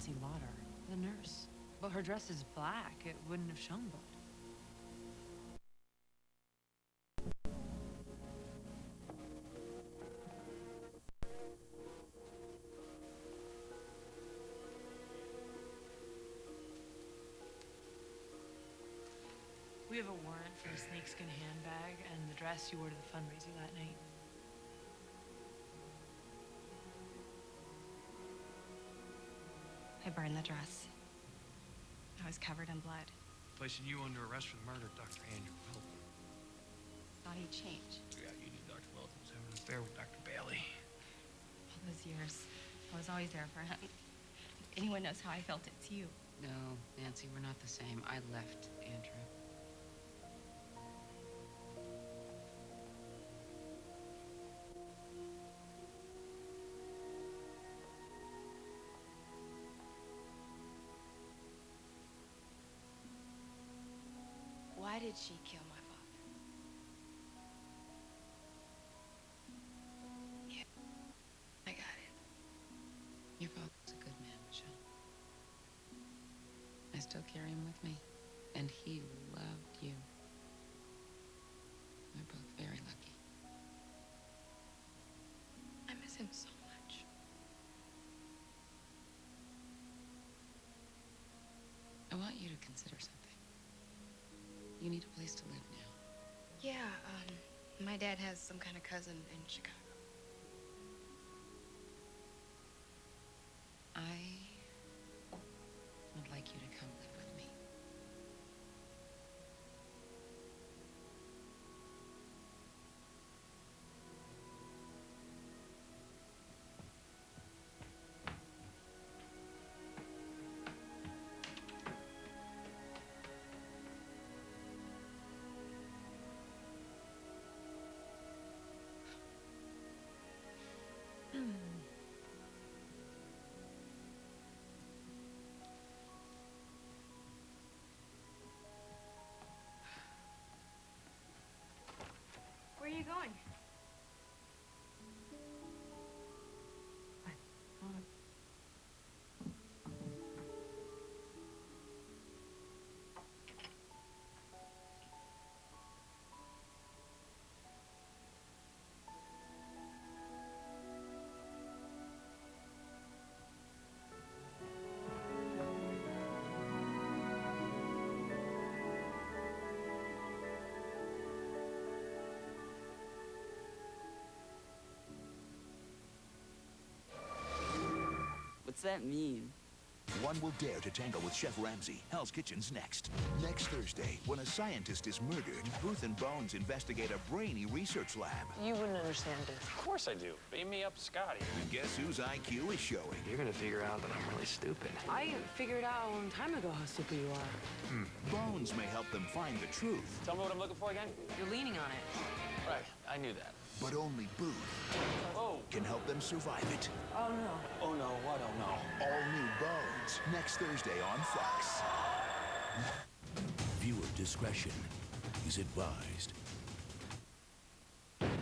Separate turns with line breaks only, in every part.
Nancy Lauder, the nurse. But her dress is black. It wouldn't have shown blood. We have a warrant for a snakeskin handbag and the dress you wore to the fundraiser that night.
I burned the dress. I was covered in blood.
Placing you under arrest for the murder of Dr. Andrew Wilton.
Thought he'd change.
Yeah, you knew Dr. Wilton was having an affair with Dr. Bailey.
All those years, I was always there for him. If anyone knows how I felt, it's you.
No, Nancy, we're not the same. I left Andrew.
Why did she kill my father?
Yeah, I got it. Your father's a good man, Michelle. I still carry him with me, and he loved you. We're both very lucky. I miss him so much. I want you to consider something. You need a place to live now.
Yeah, my dad has some kind of cousin in Chicago.
I would like you to come live with me.
Where are you going?
What's that mean?
One will dare to tangle with Chef Ramsay. Hell's Kitchen's next. Next Thursday, when a scientist is murdered, Booth and Bones investigate a brainy research lab.
You wouldn't understand it.
Of course I do. Beam me up, Scotty.
And guess whose IQ is showing?
You're gonna figure out that I'm really stupid.
I figured out a long time ago how stupid you are.
Bones may help them find the truth,
Tell me what I'm looking for again?
You're leaning on it.
Right, I knew that.
but only Booth
Oh.
can help them survive it.
Oh no.
Oh no, what? Oh no.
All new Bones, next Thursday on Fox.
Viewer discretion is advised.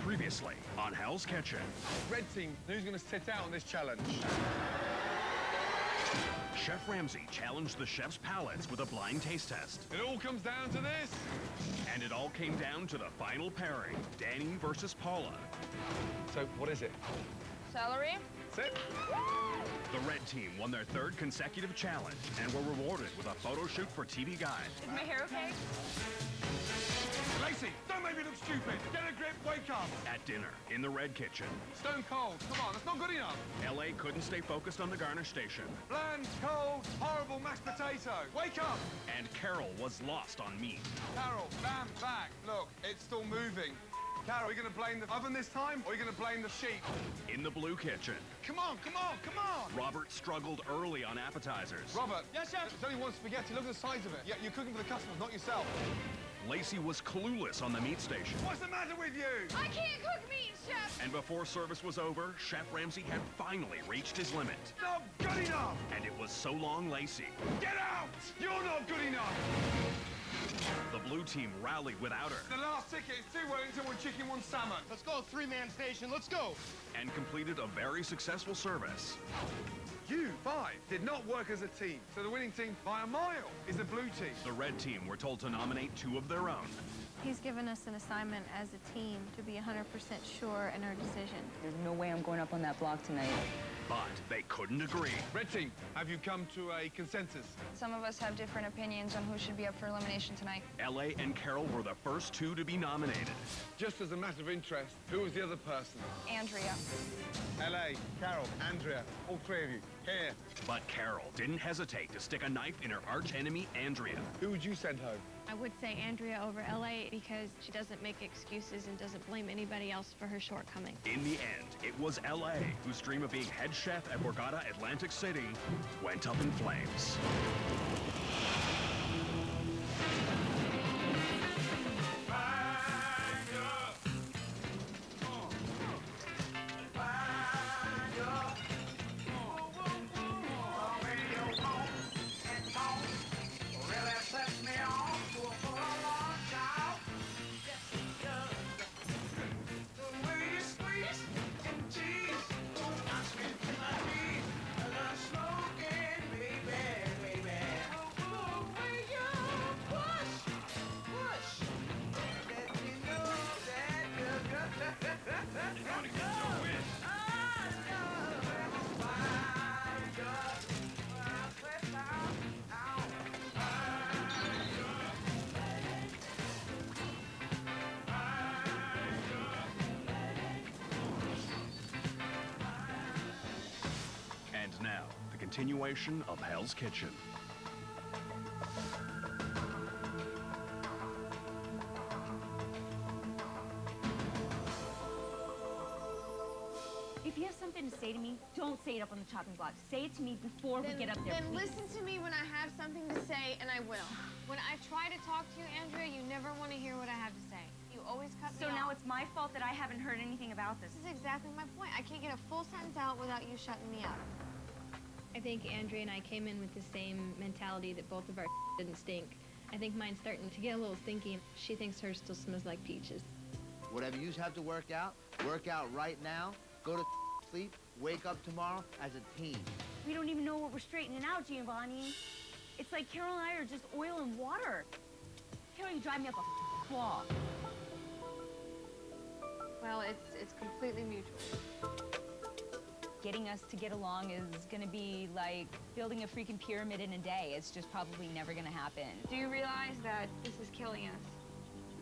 Previously on Hell's Kitchen.
Red team, who's going to sit out on this challenge?
Chef Ramsay challenged the chef's palates with a blind taste test.
It all comes down to this.
And it all came down to the final pairing, Danny versus Paula.
So, what is it?
Celery?
That's it?
The red team won their third consecutive challenge and were rewarded with a photo shoot for TV Guide.
Is my hair okay?
Lacey, don't make me look stupid. Get a grip, wake up.
At dinner, in the red kitchen,
Stone cold, come on, that's not good enough.
LA couldn't stay focused on the garnish station,
Bland, cold, horrible mashed potato. Wake up.
and Carol was lost on meat.
Carol, stand back. Look, it's still moving. Carol, are you going to blame the oven this time, or are you going to blame the sheet?
In the blue kitchen,
Come on, come on, come on.
Robert struggled early on appetizers.
Robert. Yes, chef. There's only one spaghetti. Look at the size of it. Yeah, you're cooking for the customers, not yourself.
Lacey was clueless on the meat station.
What's the matter with you?
I can't cook meat, chef!
And before service was over, Chef Ramsay had finally reached his limit.
Not good enough.
And it was so long, Lacey.
Get out. You're not good enough.
The blue team rallied without her
The last ticket is 2 Wellington, 1 chicken, 1 salmon.
Let's go, 3-man station, let's go.
and completed a very successful service.
You 5 did not work as a team. So the winning team by a mile is the blue team.
The red team were told to nominate 2 of their own.
He's given us an assignment as a team to be 100% sure in our decision.
There's no way I'm going up on that block tonight.
But they couldn't agree.
Red team, have you come to a consensus?
Some of us have different opinions on who should be up for elimination tonight.
LA and Carol were the first 2 to be nominated.
Just as a matter of interest, who was the other person?
Andrea.
LA, Carol, Andrea, all 3 of you, here.
But Carol didn't hesitate to stick a knife in her arch-enemy, Andrea.
Who would you send home?
I would say Andrea over LA because she doesn't make excuses and doesn't blame anybody else for her shortcomings.
In the end, it was LA whose dream of being head chef at Borgata Atlantic City went up in flames. And now, the continuation of Hell's Kitchen.
If you have something to say to me, don't say it up on the chopping block. Say it to me before we get up there,
Then
please.
listen to me when I have something to say, and I will. When I try to talk to you, Andrea, you never want to hear what I have to say. You always cut me
So
off.
now it's my fault that I haven't heard anything about this.
This is exactly my point. I can't get a full sentence out without you shutting me up.
I think Andrea and I came in with the same mentality that both of our didn't stink. I think mine's starting to get a little stinky. She thinks hers still smells like peaches.
Whatever you have to work out right now. Go to sleep, wake up tomorrow as a team.
We don't even know what we're straightening out, Giovanni. It's like Carol and I are just oil and water. Carol, you drive me up a wall.
Well, it's completely mutual.
Getting us to get along is gonna be like building a freaking pyramid in a day. It's just probably never gonna happen.
Do you realize that this is killing us?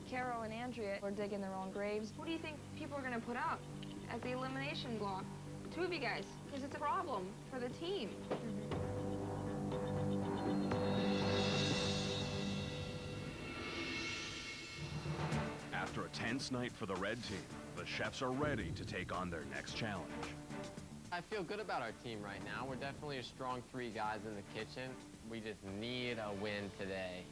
Carol and Andrea are digging their own graves. Who do you think people are gonna put up at the elimination block? The 2 of you guys, because it's a problem for the team.
After a tense night for the red team, the chefs are ready to take on their next challenge.
I feel good about our team right now. We're definitely a strong 3 guys in the kitchen. We just need a win today.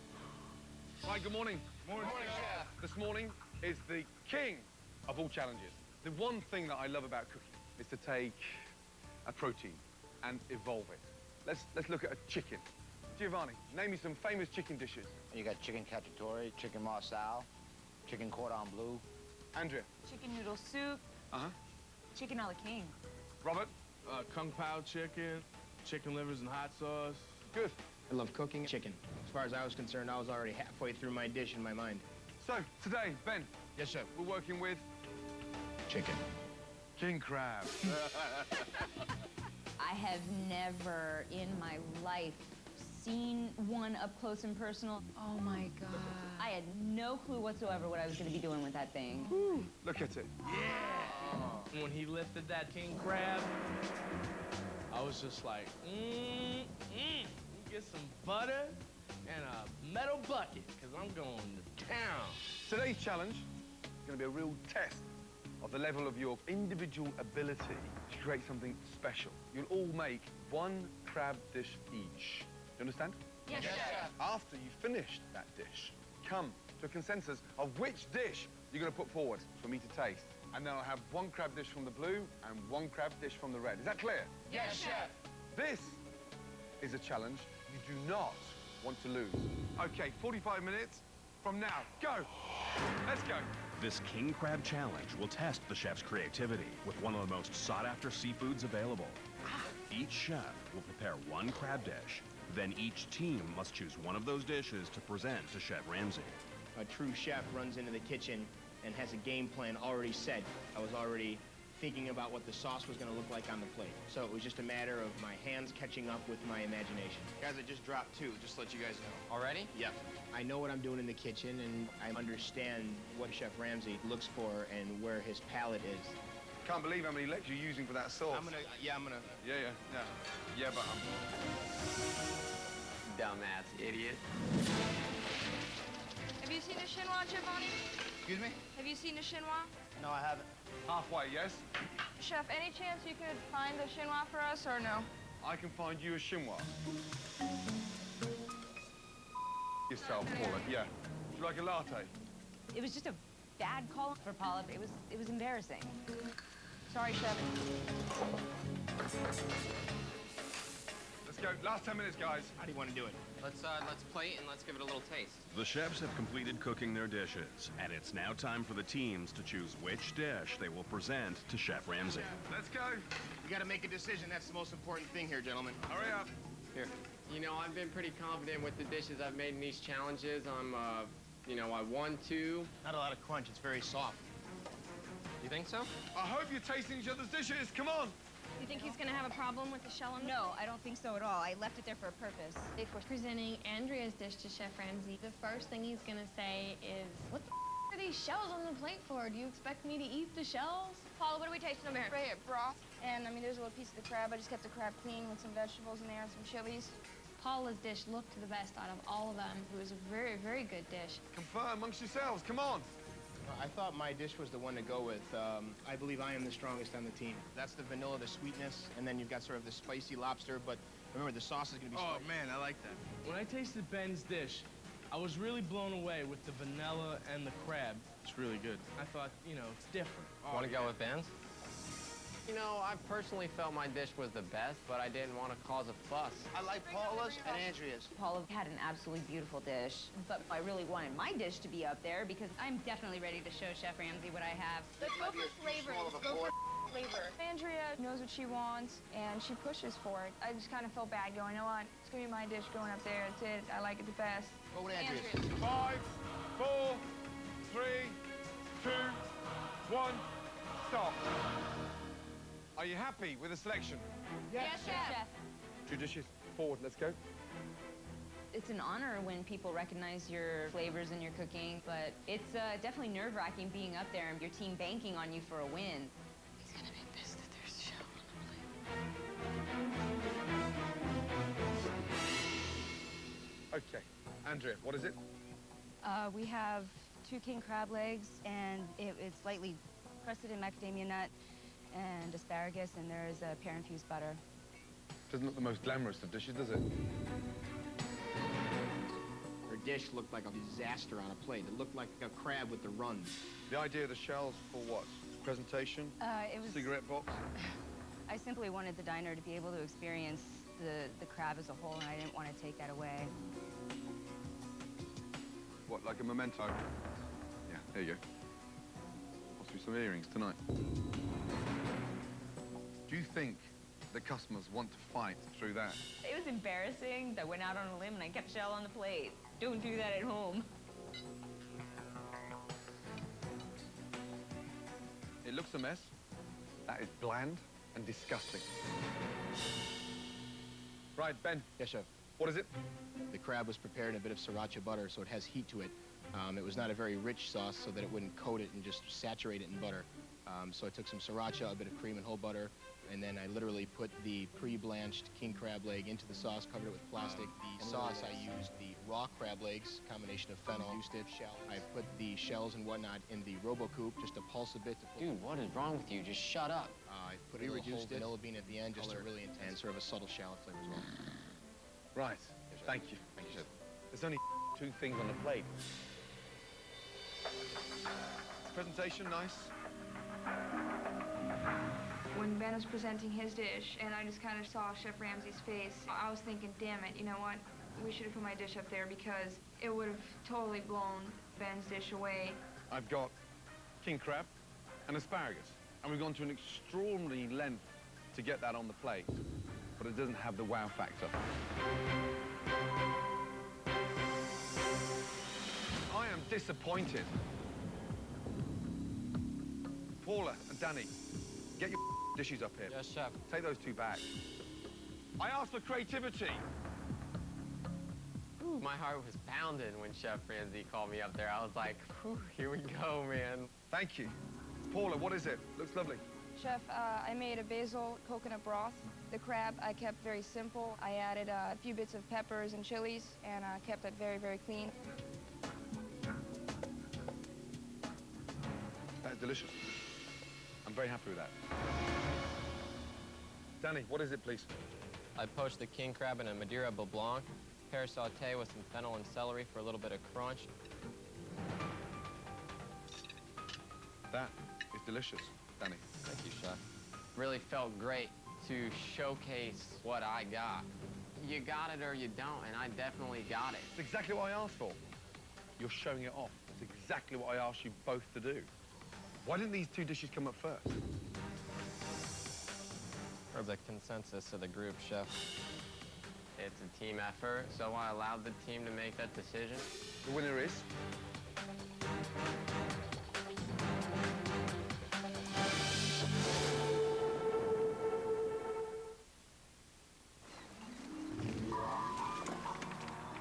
Right, good morning. Morning, Chef. This morning is the king of all challenges. The one thing that I love about cooking is to take a protein and evolve it. Let's look at a chicken. Giovanni, name me some famous chicken dishes.
You got chicken cacciatore, chicken marsala, chicken cordon bleu.
Andrea.
Chicken noodle soup.
Uh-huh.
Chicken a la king.
Robert.
Kung Pao chicken, chicken livers and hot sauce.
Good.
I love cooking chicken. As far as I was concerned, I was already halfway through my dish in my mind.
So, today, Ben.
Yes, sir.
We're working with
Chicken.
king crab.
I have never in my life seen one up close and personal.
Oh my God.
I had no clue whatsoever what I was gonna be doing with that thing.
Look at it.
Yeah! When he lifted that king crab, I was just like, get some butter and a metal bucket, because I'm going to town.
Today's challenge is going to be a real test of the level of your individual ability to create something special. You'll all make 1 crab dish each. You understand?
Yes, Chef.
After you've finished that dish, come to a consensus of which dish you're going to put forward for me to taste. And then I'll have 1 crab dish from the blue and 1 crab dish from the red. Is that clear?
Yes, Chef.
This is a challenge you do not want to lose. Okay, 45 minutes from now. Go! Let's go.
This king crab challenge will test the chef's creativity with one of the most sought-after seafoods available. Each chef will prepare one crab dish. Then each team must choose one of those dishes to present to Chef Ramsay.
A true chef runs into the kitchen and has a game plan already set. I was already thinking about what the sauce was going to look like on the plate. So it was just a matter of my hands catching up with my imagination.
Guys, I just dropped 2, just to let you guys know.
Already?
Yeah. I know what I'm doing in the kitchen, and I understand what Chef Ramsay looks for and where his palate is.
Can't believe how many legs you're using for that sauce.
I'm gonna.
Yeah, but
Dumbass idiot.
Have you seen the chinois, Giovanni?
Excuse me?
Have you seen the chinois?
No, I haven't.
halfway, yes?
Chef, any chance you could find the chinois for us, or no?
I can find you a chinois. Yourself, Paula. Yeah. Would you like a latte?
It was just a bad call for Paula. It was embarrassing. Sorry, Chef.
Let's go. Last 10 minutes, guys.
How do you want to do it?
Let's plate and let's give it a little taste.
The chefs have completed cooking their dishes, and it's now time for the teams to choose which dish they will present to Chef Ramsay.
Let's go.
We got to make a decision. That's the most important thing here, gentlemen.
Hurry up.
Here. You know, I've been pretty confident with the dishes I've made in these challenges. You know, I won 2.
Not a lot of crunch. It's very soft.
You think so?
I hope you're tasting each other's dishes. Come on.
You think he's gonna have a problem with the shell on the
No, I don't think so at all. I left it there for a purpose.
If we're presenting Andrea's dish to Chef Ramsay, the first thing he's gonna say is, what the are these shells on the plate for? Do you expect me to eat the shells?
Paula, what are we tasting over here? Right here, broth. And, I mean, there's a little piece of the crab. I just kept the crab clean with some vegetables in there and some chilies.
Paula's dish looked the best out of all of them. It was a very, very good dish.
Confer amongst yourselves. Come on.
I thought my dish was the one to go with. I believe I am the strongest on the team. That's the vanilla, the sweetness, and then you've got sort of the spicy lobster, but remember, the sauce is going to be spicy.
Oh, man, I like that. When I tasted Ben's dish, I was really blown away with the vanilla and the crab. It's really good. I thought, you know, it's different.
Want to go with Ben's? You know, I personally felt my dish was the best, but I didn't want to cause a fuss.
I like Paula's and Andrea's.
Paula had an absolutely beautiful dish, but I really wanted my dish to be up there because I'm definitely ready to show Chef Ramsay what I have.
Let's go for flavor. Let's go for flavor. Andrea knows what she wants, and she pushes for it. I just kind of felt bad going, you know what? It's going to be my dish going up there. That's it. I like it the best.
Go with Andrea's.
5, 4, 3, 2, 1, stop. Are you happy with the selection?
Yes, Chef.
2 dishes. Forward, let's go.
It's an honor when people recognize your flavors and your cooking, but it's definitely nerve-wracking being up there and your team banking on you for a win.
He's gonna be pissed that there's shell on the plate.
Okay. Andrea, what is it?
We have 2 king crab legs, and it's lightly crusted in macadamia nut and asparagus, and there is a pear-infused butter.
Doesn't look the most glamorous of dishes, does it?
Her dish looked like a disaster on a plate. It looked like a crab with the runs.
The idea of the shells for what? Presentation?
It was...
Cigarette box?
I simply wanted the diner to be able to experience the crab as a whole, and I didn't want to take that away.
What, like a memento? Yeah, there you go. Possibly some earrings tonight. Do you think the customers want to fight through that?
It was embarrassing. I went out on a limb and I kept shell on the plate. Don't do that at home.
It looks a mess. That is bland and disgusting. Right, Ben.
Yes, Chef.
What is it?
The crab was prepared in a bit of sriracha butter, so it has heat to it. It was not a very rich sauce, so that it wouldn't coat it and just saturate it in butter. So I took some sriracha, a bit of cream and whole butter, and then I literally put the pre-blanched king crab leg into the sauce, covered it with plastic. The sauce, I used the raw crab legs, combination of fennel, used it, shell. I put the shells and whatnot in the RoboCoupe, just to pulse a bit.
Dude, what is wrong with you? Just shut up.
I put a little whole vanilla bean at the end, just to really intense, and sort of a subtle shallot flavor as well.
Right. Thank you.
Thank you, Chef.
There's only 2 things on the plate. Presentation, nice.
When Ben was presenting his dish, and I just kind of saw Chef Ramsay's face, I was thinking, damn it, you know what? We should have put my dish up there because it would have totally blown Ben's dish away.
I've got king crab and asparagus, and we've gone to an extraordinary length to get that on the plate. but it doesn't have the wow factor. I am disappointed. Paula and Danny, get your dishes up here.
Yes, chef.
Take those two back. I asked for creativity.
Ooh, my heart was pounding when Chef Ramsay called me up there. I was like, whew, here we go, man.
Thank you. Paula, what is it? Looks lovely.
Chef, I made a basil coconut broth. The crab I kept very simple. I added a few bits of peppers and chilies and kept it very, very clean.
That's delicious. I'm very happy with that. Danny, what is it, please?
I poached the king crab in a Madeira Beau Blanc, pear sauté with some fennel and celery for a little bit of crunch.
That is delicious, Danny.
Thank you, chef. Really felt great to showcase what I got. You got it or you don't, and I definitely got it.
It's exactly what I asked for. You're showing it off. It's exactly what I asked you both to do. Why didn't these two dishes come up first?
For the consensus of the group, chef. It's a team effort, so I allowed the team to make that decision.
The winner is...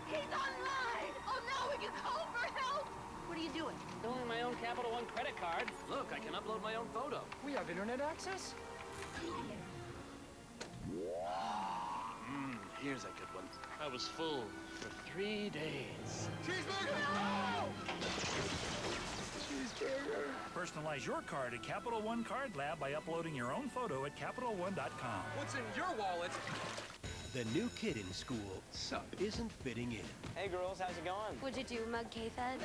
He's online! Oh no, we can call for help! What are you doing?
Filling my own Capital One credit card. Look, I can upload my own photo.
We have internet access?
Here's a good one. I was full for 3 days.
Cheeseburger!
Cheeseburger. Personalize your card at Capital One Card Lab by uploading your own photo at CapitalOne.com.
What's in your wallet?
The new kid in school isn't fitting in.
Hey, girls, how's it going?
What'd you do, mug K-Fed?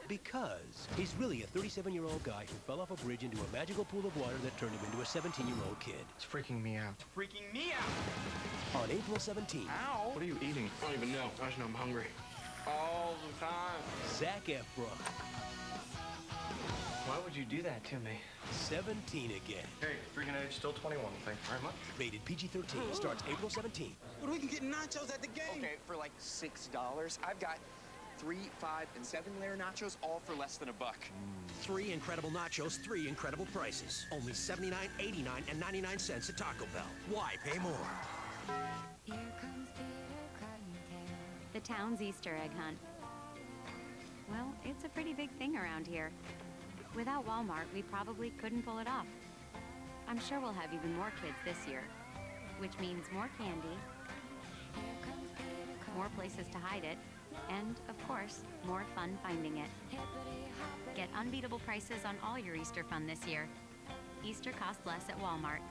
Because he's really a 37-year-old guy who fell off a bridge into a magical pool of water that turned him into a 17-year-old kid.
It's freaking me out.
Freaking me out!
On April 17th.
Ow!
What are you eating? I don't even know. I just know I'm hungry.
All the time.
Zac Efron.
Why would you do that to me?
17 again.
Hey, freaking age, still 21. Thanks very much.
Rated PG-13. Starts April 17th.
But we can get nachos at the game.
Okay, for like $6, I've got 3, 5, and 7-layer nachos, all for less than $1.
3 incredible nachos, 3 incredible prices. Only $79, $89, and 99 cents at Taco Bell. Why pay more?
Here comes Peter Cottontail. The town's Easter egg hunt. Well, it's a pretty big thing around here. Without Walmart, we probably couldn't pull it off. I'm sure we'll have even more kids this year, which means more candy, more places to hide it, and, of course, more fun finding it. Get unbeatable prices on all your Easter fun this year. Easter costs less at Walmart.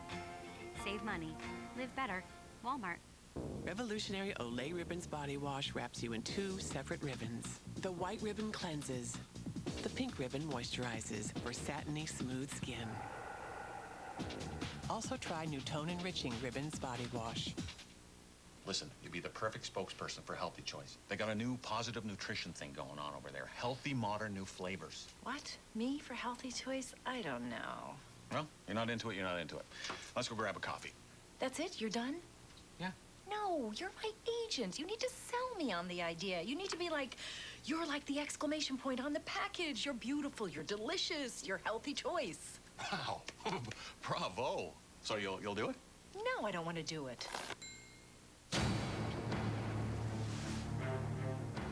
Save money. Live better. Walmart.
Revolutionary Olay Ribbons Body Wash wraps you in 2 separate ribbons. The white ribbon cleanses. The pink ribbon moisturizes for satiny, smooth skin. Also try new Tone Enriching Ribbons Body Wash.
Listen, you'd be the perfect spokesperson for Healthy Choice. They got a new positive nutrition thing going on over there. Healthy, modern, new flavors.
What? Me for Healthy Choice? I don't know.
Well, you're not into it, you're not into it. Let's go grab a coffee.
That's it? You're done?
Yeah.
No, you're my agent. You need to sell me on the idea. You need to be like, you're like the exclamation point on the package. You're beautiful, you're delicious, you're Healthy Choice.
Wow. Bravo. So you'll do it?
No, I don't want to do it.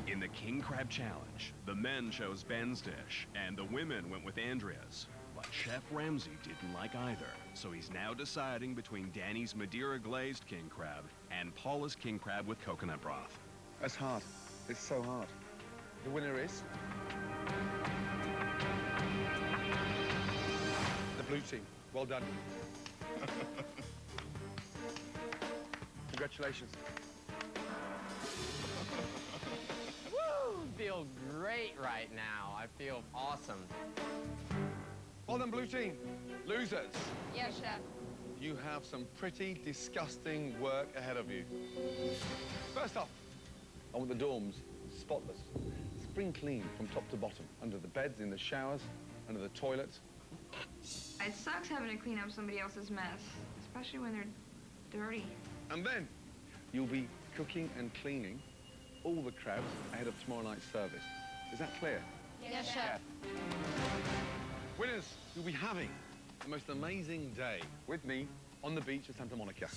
In the King Crab Challenge, the men chose Ben's dish, and the women went with Andrea's. But Chef Ramsay didn't like either, so he's now deciding between Danny's Madeira glazed king crab and Paula's king crab with coconut broth.
That's hard. It's so hard. The winner is... the blue team. Well done. Congratulations.
Woo! Feel great right now. I feel awesome.
Well done, blue team. Losers.
Yeah, chef.
You have some pretty disgusting work ahead of you. First off, I want the dorms spotless. Spring clean from top to bottom. Under the beds, in the showers, under the toilets.
It sucks having to clean up somebody else's mess, especially when they're dirty.
And then you'll be cooking and cleaning all the crabs ahead of tomorrow night's service. Is that clear?
Yes, chef.
Winners, you'll be having the most amazing day with me on the beach of Santa Monica.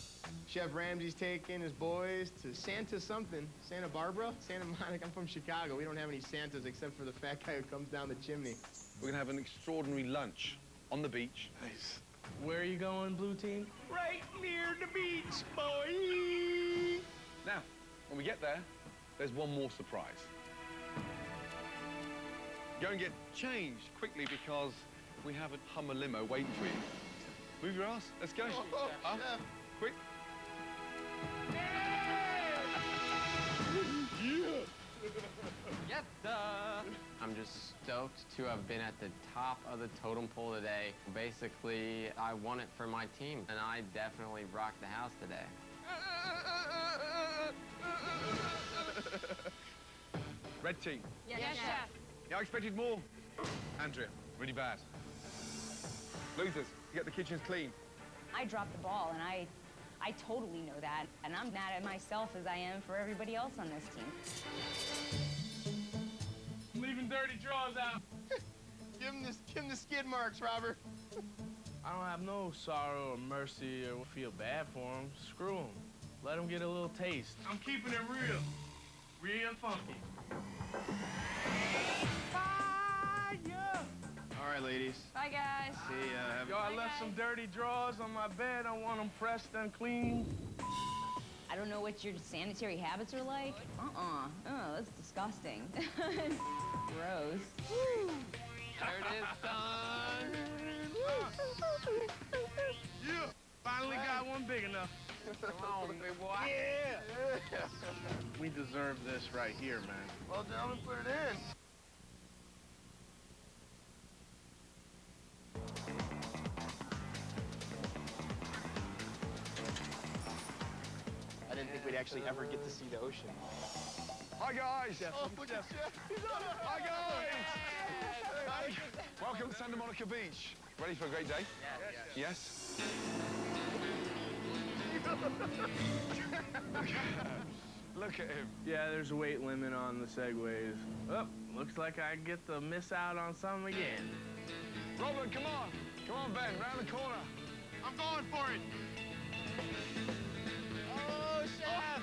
Chef Ramsey's taking his boys to Santa something. Santa Barbara? Santa Monica. I'm from Chicago. We don't have any Santas except for the fat guy who comes down the chimney.
We're gonna have an extraordinary lunch on the beach.
Nice. Where are you going, blue team?
Right near the beach, boy!
Now, when we get there, there's one more surprise. Go and get changed quickly because we have a Hummer limo waiting for you. Move your ass. Let's go.
Chef.
Quick.
Yes, I'm just stoked to have been at the top of the totem pole today. Basically, I won it for my team, and I definitely rocked the house today.
Red team.
Yes, chef.
Yeah, I expected more. Andrea, really bad. Losers, you get the kitchens clean.
I dropped the ball, and I totally know that. And I'm mad at myself as I am for everybody else on this team.
Leaving dirty drawers out.
Give him the skid marks, Robert.
I don't have no sorrow or mercy or feel bad for him. Screw him. Let him get a little taste. I'm keeping it real. Real funky. Fire!
All right, ladies.
Bye, guys.
See ya.
Yo, I left some dirty drawers on my bed. I want them pressed and clean.
I don't know what your sanitary habits are like. Oh, that's disgusting. Gross.
There it is, son.
Yeah, finally got one big enough.
Come on, big boy.
Yeah. We deserve this right here, man.
Well, gentlemen, put it in. I didn't think we'd actually ever get to see the ocean.
Hi, guys.
Chef. Oh, look at Chef.
Hi, guys. Hey. Welcome to Santa Monica Beach. Ready for a great day? Yes. Look at him.
Yeah, there's a weight limit on the Segways. Oh, looks like I get to miss out on some again.
Robert, come on. Come on, Ben, round the corner.
I'm going for it. Oh, Chef.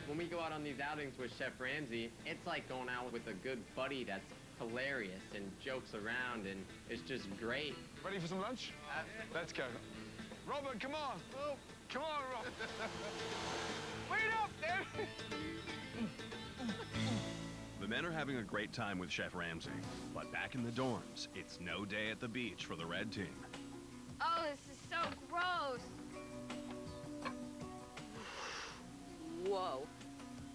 When we go out on these outings with Chef Ramsey, it's like going out with a good buddy that's hilarious and jokes around, and it's just great.
Ready for some lunch? Let's go. Robert, come on. Oh. Come on, Robert.
Wait up, there.
The men are having a great time with Chef Ramsey, but back in the dorms, it's no day at the beach for the red team.
Oh, this is so gross.
Whoa.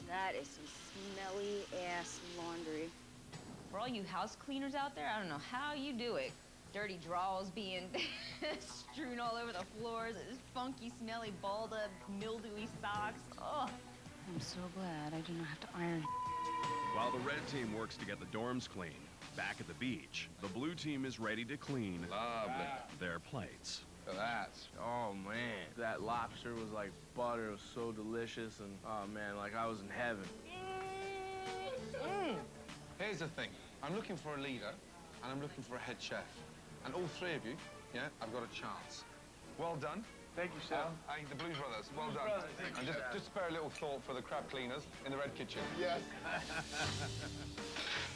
That is some smelly-ass laundry. For all you house cleaners out there, I don't know how you do it. Dirty drawers being strewn all over the floors, this funky, smelly, balled-up, mildewy socks. Oh, I'm so glad I do not have to iron.
While the red team works to get the dorms clean, back at the beach, the blue team is ready to clean their plates.
Look at that.
Oh, man. That lobster was like butter. It was so delicious. And, oh, man, like I was in heaven.
Here's the thing. I'm looking for a leader, and I'm looking for a head chef. And all three of you, yeah, I've got a chance. Well done.
Thank you, Chef.
Hey, the Blues Brothers, well done. And just spare a little thought for the crab cleaners in the red kitchen.
Yes.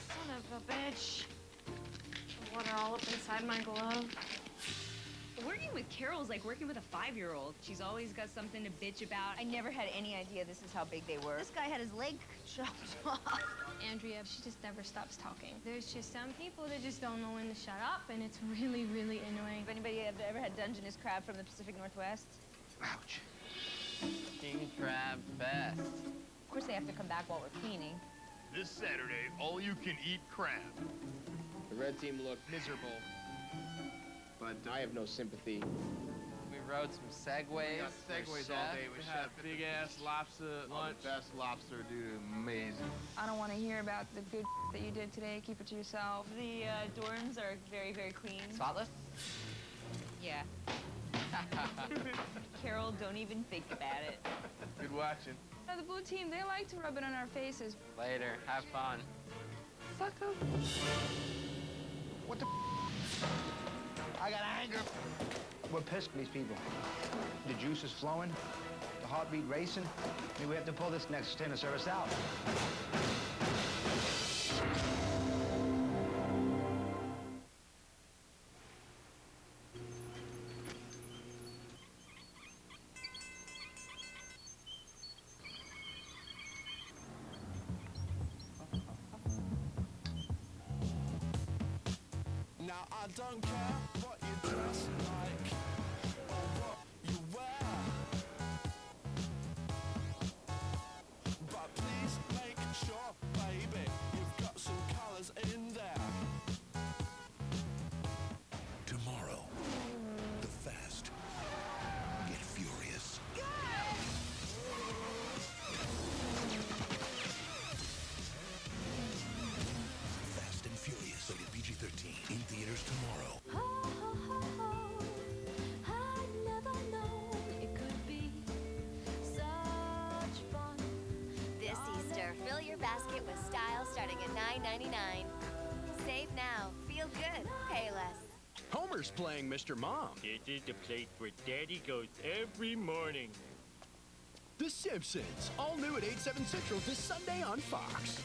Son of a bitch. Water all up inside my glove.
Working with Carol's like working with a 5-year-old. She's always got something to bitch about. I never had any idea this is how big they were. This guy had his leg chopped off.
Andrea, she just never stops talking. There's just some people that just don't know when to shut up, and it's really, really annoying.
If anybody ever had Dungeness crab from the Pacific Northwest?
Ouch.
King Crab Fest.
Of course, they have to come back while we're cleaning.
This Saturday, all-you-can-eat crab. The red team looked miserable, but I have no sympathy.
We rode some Segways.
We got Segways all day with Chef.
Big-ass lobster lunch.
The best lobster, dude. Amazing.
I don't want to hear about the good that you did today. Keep it to yourself.
The dorms are very, very clean.
Spotless?
Yeah.
Girl, don't even think about it.
Good watching.
The blue team, they like to rub it on our faces.
Later. Have fun.
Sucker.
What the I got anger. We're pissed at these people. The juice is flowing, the heartbeat racing. Maybe we have to pull this next dinner service out.
Now I don't care what you dress like or what you wear, but please make sure, baby, you've got some colors in there.
Tomorrow, the Fast Get Furious. Fast and Furious, rated PG-13, in theaters tomorrow.
This Easter, fill your basket with style starting at $9.99. Save now, feel good, pay less.
Homer's playing Mr. Mom.
This is the place where Daddy goes every morning.
The Simpsons, all new at 8/7 Central this Sunday on Fox.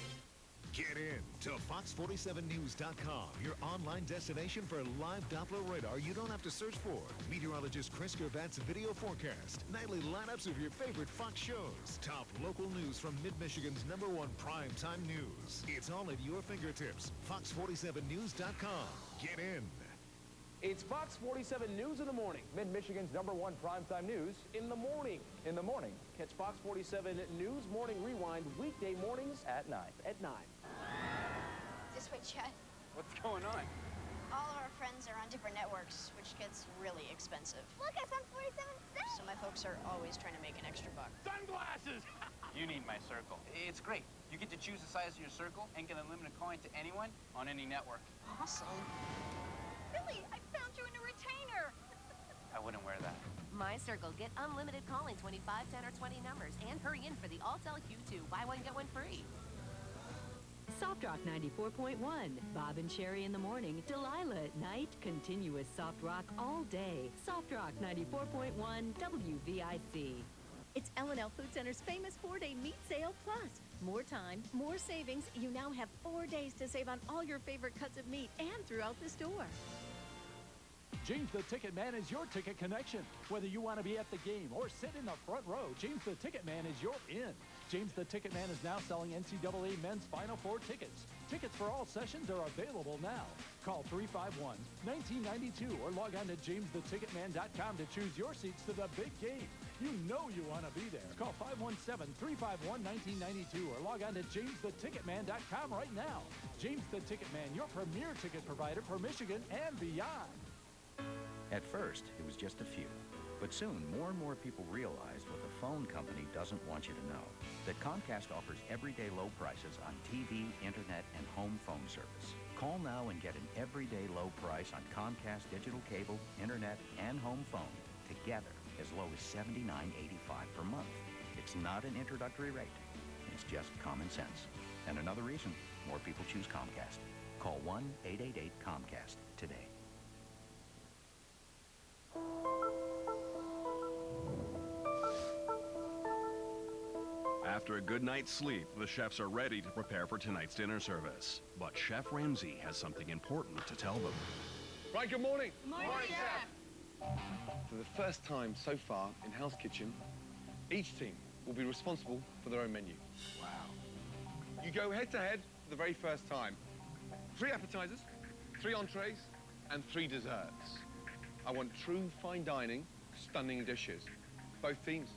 Get in to Fox47News.com, your online destination for live Doppler radar you don't have to search for. Meteorologist Chris Gervatt's video forecast, nightly lineups of your favorite Fox shows, top local news from Mid-Michigan's #1 primetime news. It's all at your fingertips. Fox47News.com. Get in.
It's Fox 47 News in the morning. Mid-Michigan's #1 primetime news in the morning. In the morning. Catch Fox 47 News Morning Rewind weekday mornings at 9.
This way, Chad.
What's going on?
All of our friends are on different networks, which gets really expensive. Look, I found 47 cents. So my folks are always trying to make an extra buck.
Sunglasses!
You need my circle. It's great. You get to choose the size of your circle and get unlimited calling to anyone on any network.
Awesome. Billy, I found you in a retainer.
I wouldn't wear that.
My Circle. Get unlimited calling, 25, 10, or 20 numbers. And hurry in for the Alltel Q2. Buy one, get one free.
Soft Rock 94.1, Bob and Sherry in the morning, Delilah at night, continuous soft rock all day. Soft Rock 94.1, WVIC.
It's L&L Food Center's famous 4-day meat sale plus. More time, more savings. You now have 4 days to save on all your favorite cuts of meat and throughout the store.
James the Ticket Man is your ticket connection. Whether you want to be at the game or sit in the front row, James the Ticket Man is your in. James the Ticket Man is now selling NCAA men's Final Four tickets. Tickets for all sessions are available now. Call 351-1992 or log on to jamesthetticketman.com to choose your seats to the big game. You know you want to be there. Call 517-351-1992 or log on to jamesthetticketman.com right now. James the Ticket Man, your premier ticket provider for Michigan and beyond.
At first, it was just a few. But soon, more and more people realized what the phone company doesn't want you to know. That Comcast offers everyday low prices on TV, internet, and home phone service. Call now and get an everyday low price on Comcast digital cable, internet, and home phone together as low as $79.85 per month. It's not an introductory rate. It's just common sense. And another reason more people choose Comcast. Call 1-888-COMCAST today.
After a good night's sleep, the chefs are ready to prepare for tonight's dinner service. But Chef Ramsay has something important to tell them.
Right, good morning.
Good morning, Chef.
For the first time so far in Hell's Kitchen, each team will be responsible for their own menu. Wow. You go head-to-head for the very first time. 3 appetizers, 3 entrees, and 3 desserts. I want true fine dining, stunning dishes. Both teams.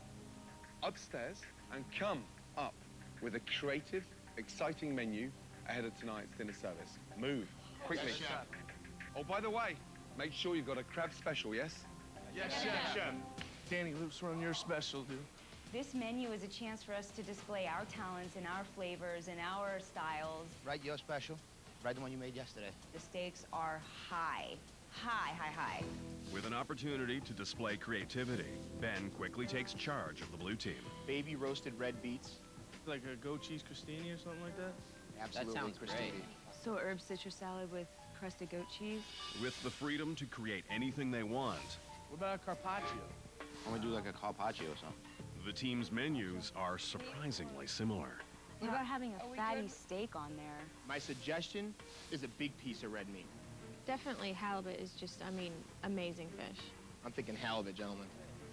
Upstairs and come up with a creative, exciting menu ahead of tonight's dinner service. Move, quickly.
Yes, Chef.
Oh, by the way, make sure you've got a crab special, yes?
Yes, Chef. Danny Loops run your special, dude.
This menu is a chance for us to display our talents and our flavors and our styles.
Right, your special. Right, the one you made yesterday.
The stakes are high. Hi.
With an opportunity to display creativity, Ben quickly takes charge of the blue team.
Baby roasted red beets.
Like a goat cheese crostini or something like that?
Absolutely.
That sounds
crostini.
great.
So herb citrus salad with crusted goat cheese?
With the freedom to create anything they want,
What about a carpaccio?
I'm gonna do like a carpaccio or something.
the team's menus are surprisingly similar.
What about having a fatty steak on there?
My suggestion is a big piece of red meat.
Definitely halibut is just, I mean, amazing fish.
I'm thinking halibut, gentlemen.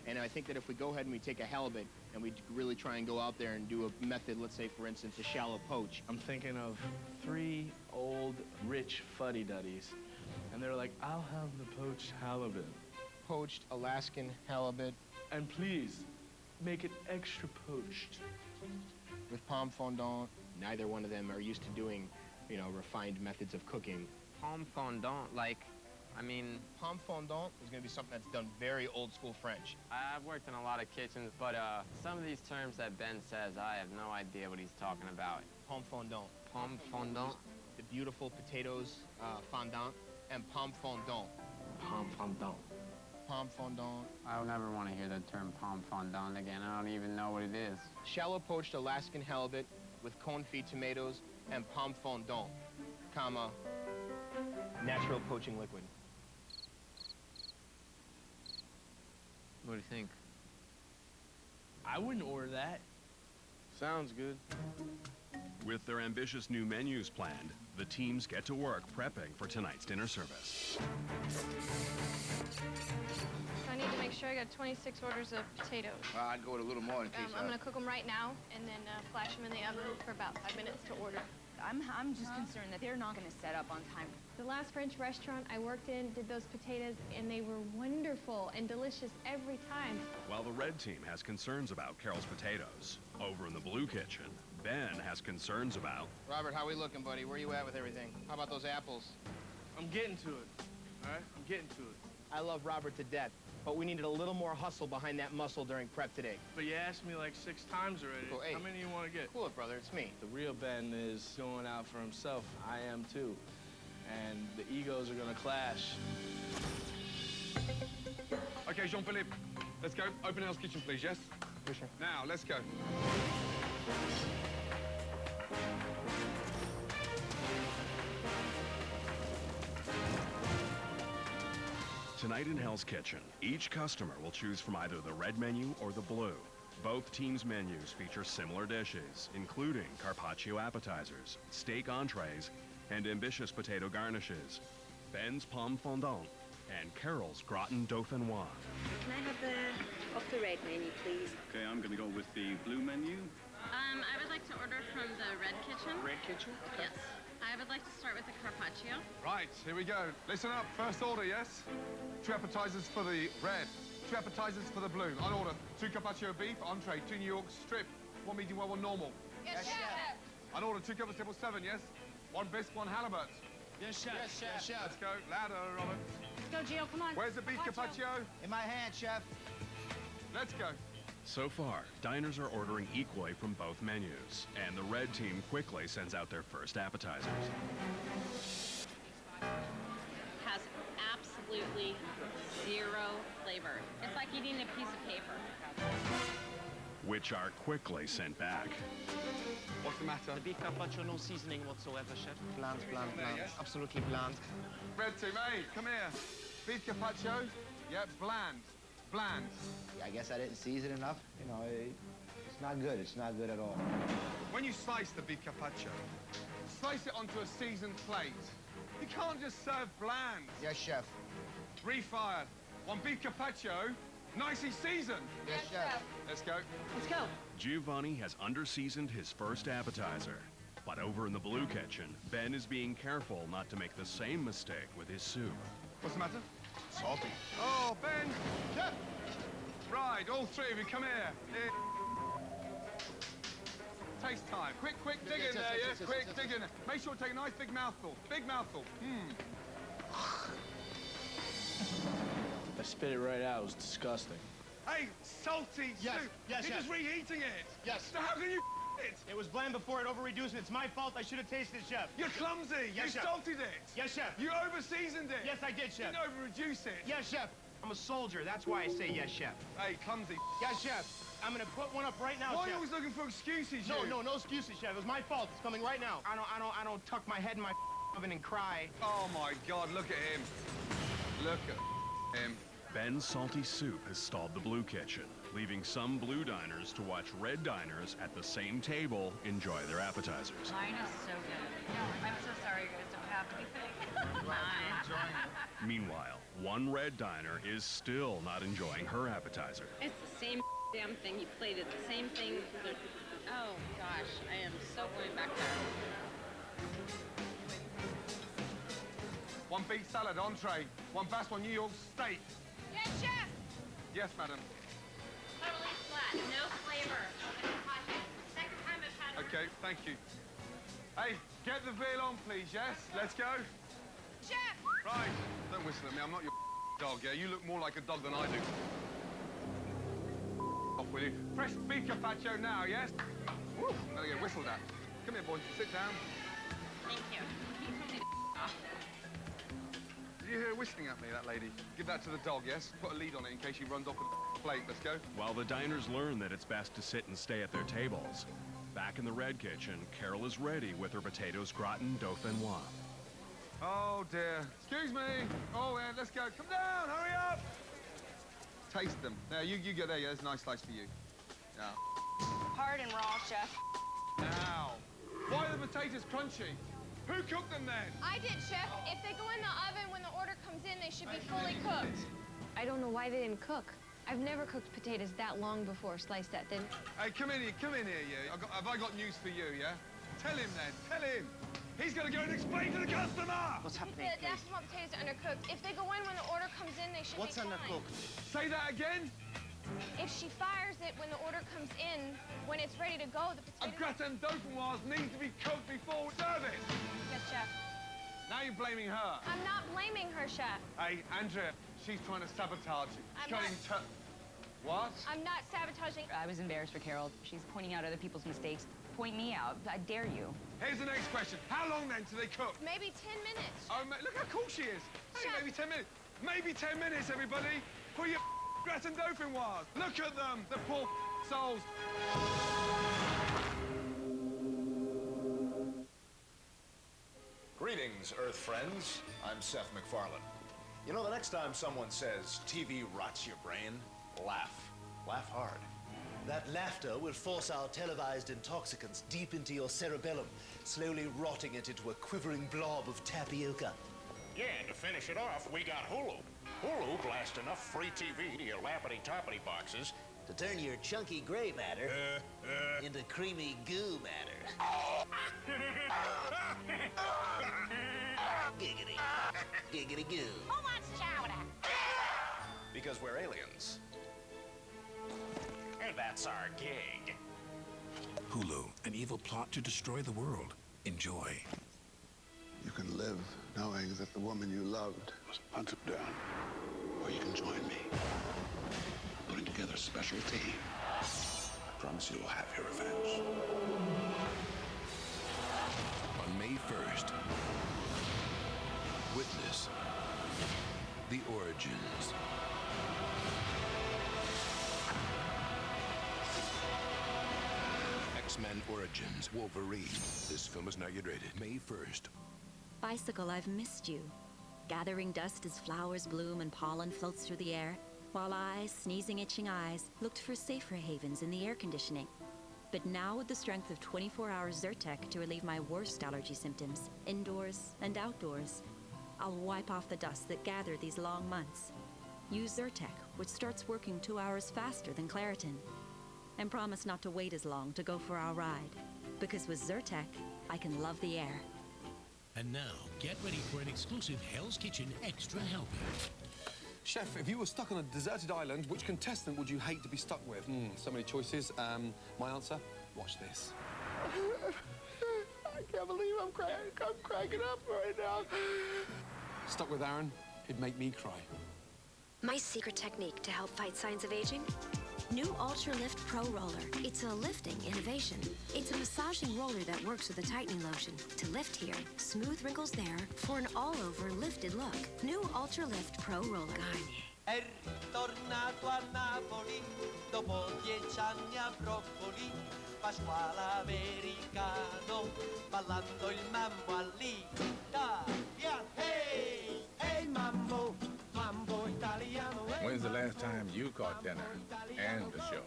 And I think that if we go ahead and we take a halibut and we really try and go out there and do a method, let's say, for instance, a shallow poach.
I'm thinking of 3 old, rich fuddy-duddies. And they're like, I'll have the poached halibut.
Poached Alaskan halibut.
And please, make it extra poached.
With palm fondant. Neither one of them are used to doing, you know, refined methods of cooking.
Palm fondant, like, I mean...
Palm fondant is going to be something that's done very old school French.
I've worked in a lot of kitchens, but some of these terms that Ben says, I have no idea what he's talking about.
Palm fondant.
Palm fondant?
The beautiful potatoes fondant and palm fondant.
Palm fondant.
Palm fondant.
I would never want to hear the term palm fondant again. I don't even know what it is.
Shallow poached Alaskan halibut with confit tomatoes and palm fondant, comma, natural poaching liquid.
What do you think?
I wouldn't order that.
Sounds good.
With their ambitious new menus planned, the teams get to work prepping for tonight's dinner service.
So I need to make sure I got 26 orders of potatoes.
I'd go with a little more in case.
I'm gonna cook them right now and then flash them in the oven for about 5 minutes to order.
I'm just concerned that they're not going to set up on time.
The last French restaurant I worked in did those potatoes, and they were wonderful and delicious every time.
While the red team has concerns about Carol's potatoes, over in the blue kitchen, Ben has concerns about...
Robert, how we looking, buddy? Where you at with everything? How about those apples?
I'm getting to it, all right? I'm getting to it.
I love Robert to death, but we needed a little more hustle behind that muscle during prep today.
But you asked me like 6 times already.
Cool. Hey,
how many do you want to get?
Cool it, brother. It's me.
The real Ben is going out for himself. I am too. And the egos are going to clash.
Okay, Jean-Philippe, let's go. Open house kitchen, please, yes?
Yes, sir.
Now, let's go.
Tonight in Hell's Kitchen, each customer will choose from either the red menu or the blue. Both teams' menus feature similar dishes, including carpaccio appetizers, steak entrees, and ambitious potato garnishes, Ben's pomme fondant, and Carol's gratin dauphinoise.
Can I have the off the red menu, please?
Okay, I'm going to go with the blue menu.
I would like to order from the Red Kitchen.
Red Kitchen? Okay.
Yes. I would like to start with the carpaccio.
Right, here we go. Listen up. First order, yes? 2 appetizers for the red. 2 appetizers for the blue. On order. 2 carpaccio beef, entree, 2 New York strip, 1 medium well, 1 normal.
Yes, chef.
On order, 2 covers, table 7, yes? 1 bisque, 1 halibut.
Yes, chef.
Yes, chef. Yes, chef.
Let's go. Louder, Robert.
Let's go, Gio. Come on.
Where's the beef carpaccio?
In my hand, chef.
Let's go.
So far, diners are ordering equally from both menus, and the red team quickly sends out their first appetizers.
Has absolutely 0 flavor. It's like eating a piece of paper.
Which are quickly sent back.
What's the matter?
The beef carpaccio, no seasoning whatsoever, chef.
Bland, bland, bland.
Yes?
Absolutely bland.
Red team, hey, come here. Beef carpaccio? Yep, bland. Bland.
I guess I didn't season enough. You know, it's not good. It's not good at all.
When you slice the beef carpaccio, slice it onto a seasoned plate. You can't just serve bland.
Yes, chef.
Refired. 1 beef carpaccio, nicely seasoned.
Yes, chef.
Let's go.
Let's go.
Giovanni has underseasoned his first appetizer. But over in the blue kitchen, Ben is being careful not to make the same mistake with his soup.
What's the matter?
Salty.
Oh, Ben! Chef! Right, all 3 of you, come here. Taste time. Quick, dig in there, yes? Quick, dig in there. Make sure to take a nice big mouthful. Big mouthful.
I spit it right out. It was disgusting.
Hey, salty
Yes,
soup.
yes,
You're
chef.
just reheating it.
Yes.
So how can you
It was bland before it over-reduced. It's my fault. I should have tasted it, Chef.
You're clumsy.
Yes,
You
Chef.
salted it.
Yes, Chef.
You over-seasoned it.
Yes, I did, Chef.
You didn't over-reduce it.
Yes, Chef. I'm a soldier. That's why I say yes, Chef.
Hey, clumsy.
Yes, Chef. I'm gonna put one up right now,
Why are
Chef.
you always looking for excuses,
No,
you?
no excuses, Chef. It was my fault. It's coming right now. I don't tuck my head in my oven and cry.
Oh, my God. Look at him. Look at him.
Ben's salty soup has stalled the Blue Kitchen, leaving some Blue diners to watch Red diners at the same table enjoy their appetizers.
Mine is so good. I'm so sorry you guys don't have anything. Mine.
Meanwhile, one Red diner is still not enjoying her appetizer.
It's the same damn thing you plated. The same thing. Oh, gosh. I am so going back there.
One beef salad entree. One fast one New York steak.
Yes, Chef.
Yes, madam.
Totally flat. No flavor. Second time I've had it.
Okay, thank you. Hey, get the veal on, please, yes? Let's go.
Chef!
Right. Don't whistle at me. I'm not your dog, yeah? You look more like a dog than I do. Off with you. Fresh beef carpaccio now, yes? Woo, I'm gonna get whistled at. Come here, boy. Sit down.
Thank you. You told me to off.
Did you hear her whistling at me, that lady? Give that to the dog, yes? Put a lead on it in case she runs off with the plate. Let's go.
While the diners learn that it's best to sit and stay at their tables, back in the Red kitchen, Carol is ready with her potatoes gratin dauphinoise.
Oh, dear. Excuse me. Oh, yeah, let's go. Come down. Hurry up. Taste them. Now, you get there. Yeah, there's a nice slice for you. Now.
Hard and raw, Chef.
Now. Why are the potatoes crunchy? Who cooked them then?
I did, Chef. If they go in the oven when the order comes in, they should be fully cooked. I don't know why they didn't cook. I've never cooked potatoes that long before, sliced that thin.
Hey, come in here, you. Have I got news for you, yeah? Tell him then, tell him. He's gonna go and explain to the customer.
What's happening,
The Daffodil potatoes are undercooked. If they go in when the order comes in, they should
What's
be fine.
undercooked?
Say that again.
If she fires it when the order comes in, when it's ready to go, the
A
potatoes...
gratin dauphinoise needs to be cooked before service.
Yes, Chef.
Now you're blaming her.
I'm not blaming her, Chef.
Hey, Andrea, she's trying to sabotage you.
I'm
Cutting What?
I'm not sabotaging.
I was embarrassed for Carol. She's pointing out other people's mistakes. Point me out. I dare you.
Here's the next question. How long then do they cook?
Maybe 10 minutes.
Oh, look how cool she is. Hey,
Chef.
maybe 10 minutes. Maybe 10 minutes, everybody. For your gratin dauphinoise. Look at them, the poor souls.
Greetings, Earth friends. I'm Seth MacFarlane. You know, the next time someone says TV rots your brain, laugh. Laugh hard.
That laughter will force our televised intoxicants deep into your cerebellum, slowly rotting it into a quivering blob of tapioca.
Yeah, and to finish it off, we got Hulu. Hulu blasts enough free TV to your lappity-toppity boxes
To turn your chunky gray matter into creamy goo matter. Giggity. Giggity goo.
Who wants chowder?
because we're aliens. And that's our gig.
Hulu, an evil plot to destroy the world. Enjoy.
You can live knowing that the woman you loved was hunted down. Or you can join me. Putting together a special team. I promise you will have your revenge.
On May 1st, witness the origins. X-Men Origins, Wolverine. This film is not yet rated. May 1st.
Bicycle, I've missed you. Gathering dust as flowers bloom and pollen floats through the air, while I, sneezing, itching eyes, looked for safer havens in the air conditioning. But now with the strength of 24-hour Zyrtec to relieve my worst allergy symptoms, indoors and outdoors, I'll wipe off the dust that gathered these long months. Use Zyrtec, which starts working 2 hours faster than Claritin. And promise not to wait as long to go for our ride. Because with Zyrtec, I can love the air.
And now, get ready for an exclusive Hell's Kitchen Extra Helping.
Chef, if you were stuck on a deserted island, which contestant would you hate to be stuck with? So many choices. My answer? Watch this.
I can't believe I'm cracking up right now.
Stuck with Aaron, it'd make me cry.
My secret technique to help fight signs of aging?
New UltraLift Pro Roller. It's a lifting innovation. It's a massaging roller that works with a tightening lotion to lift here, smooth wrinkles there, for an all-over lifted look. New UltraLift Pro Roller. Garnier.
È ritornato a Napoli dopo 10 anni a Broccoli, Pasquale americano, ballando il mambo all'Italia. Hey, hey mambo, mambo italiano.
When's the last time you caught dinner and the show?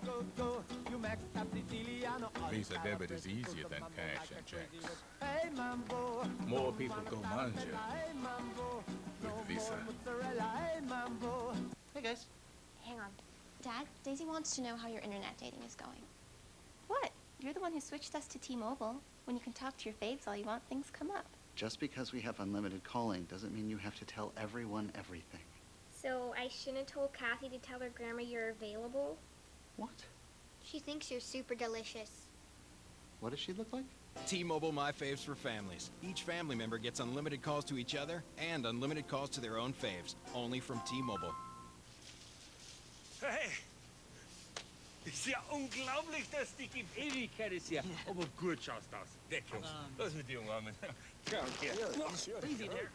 Visa debit is easier than cash and checks. More people go manja with Visa.
Hey guys.
Hang on. Dad, Daisy wants to know how your internet dating is going. What? You're the one who switched us to T-Mobile. When you can talk to your faves all you want, things come up.
Just because we have unlimited calling doesn't mean you have to tell everyone everything.
So I shouldn't have told Kathy to tell her grandma you're available?
What?
She thinks you're super delicious.
What does she look like?
T-Mobile My Faves for families. Each family member gets unlimited calls to each other and unlimited calls to their own faves. Only from T-Mobile.
Hey! Ist ja unglaublich, dass die gibt Ewigkeit ist ja. Aber gut schaust aus. Decklos. Was ist mit dir, Mann? Come here. Easy there.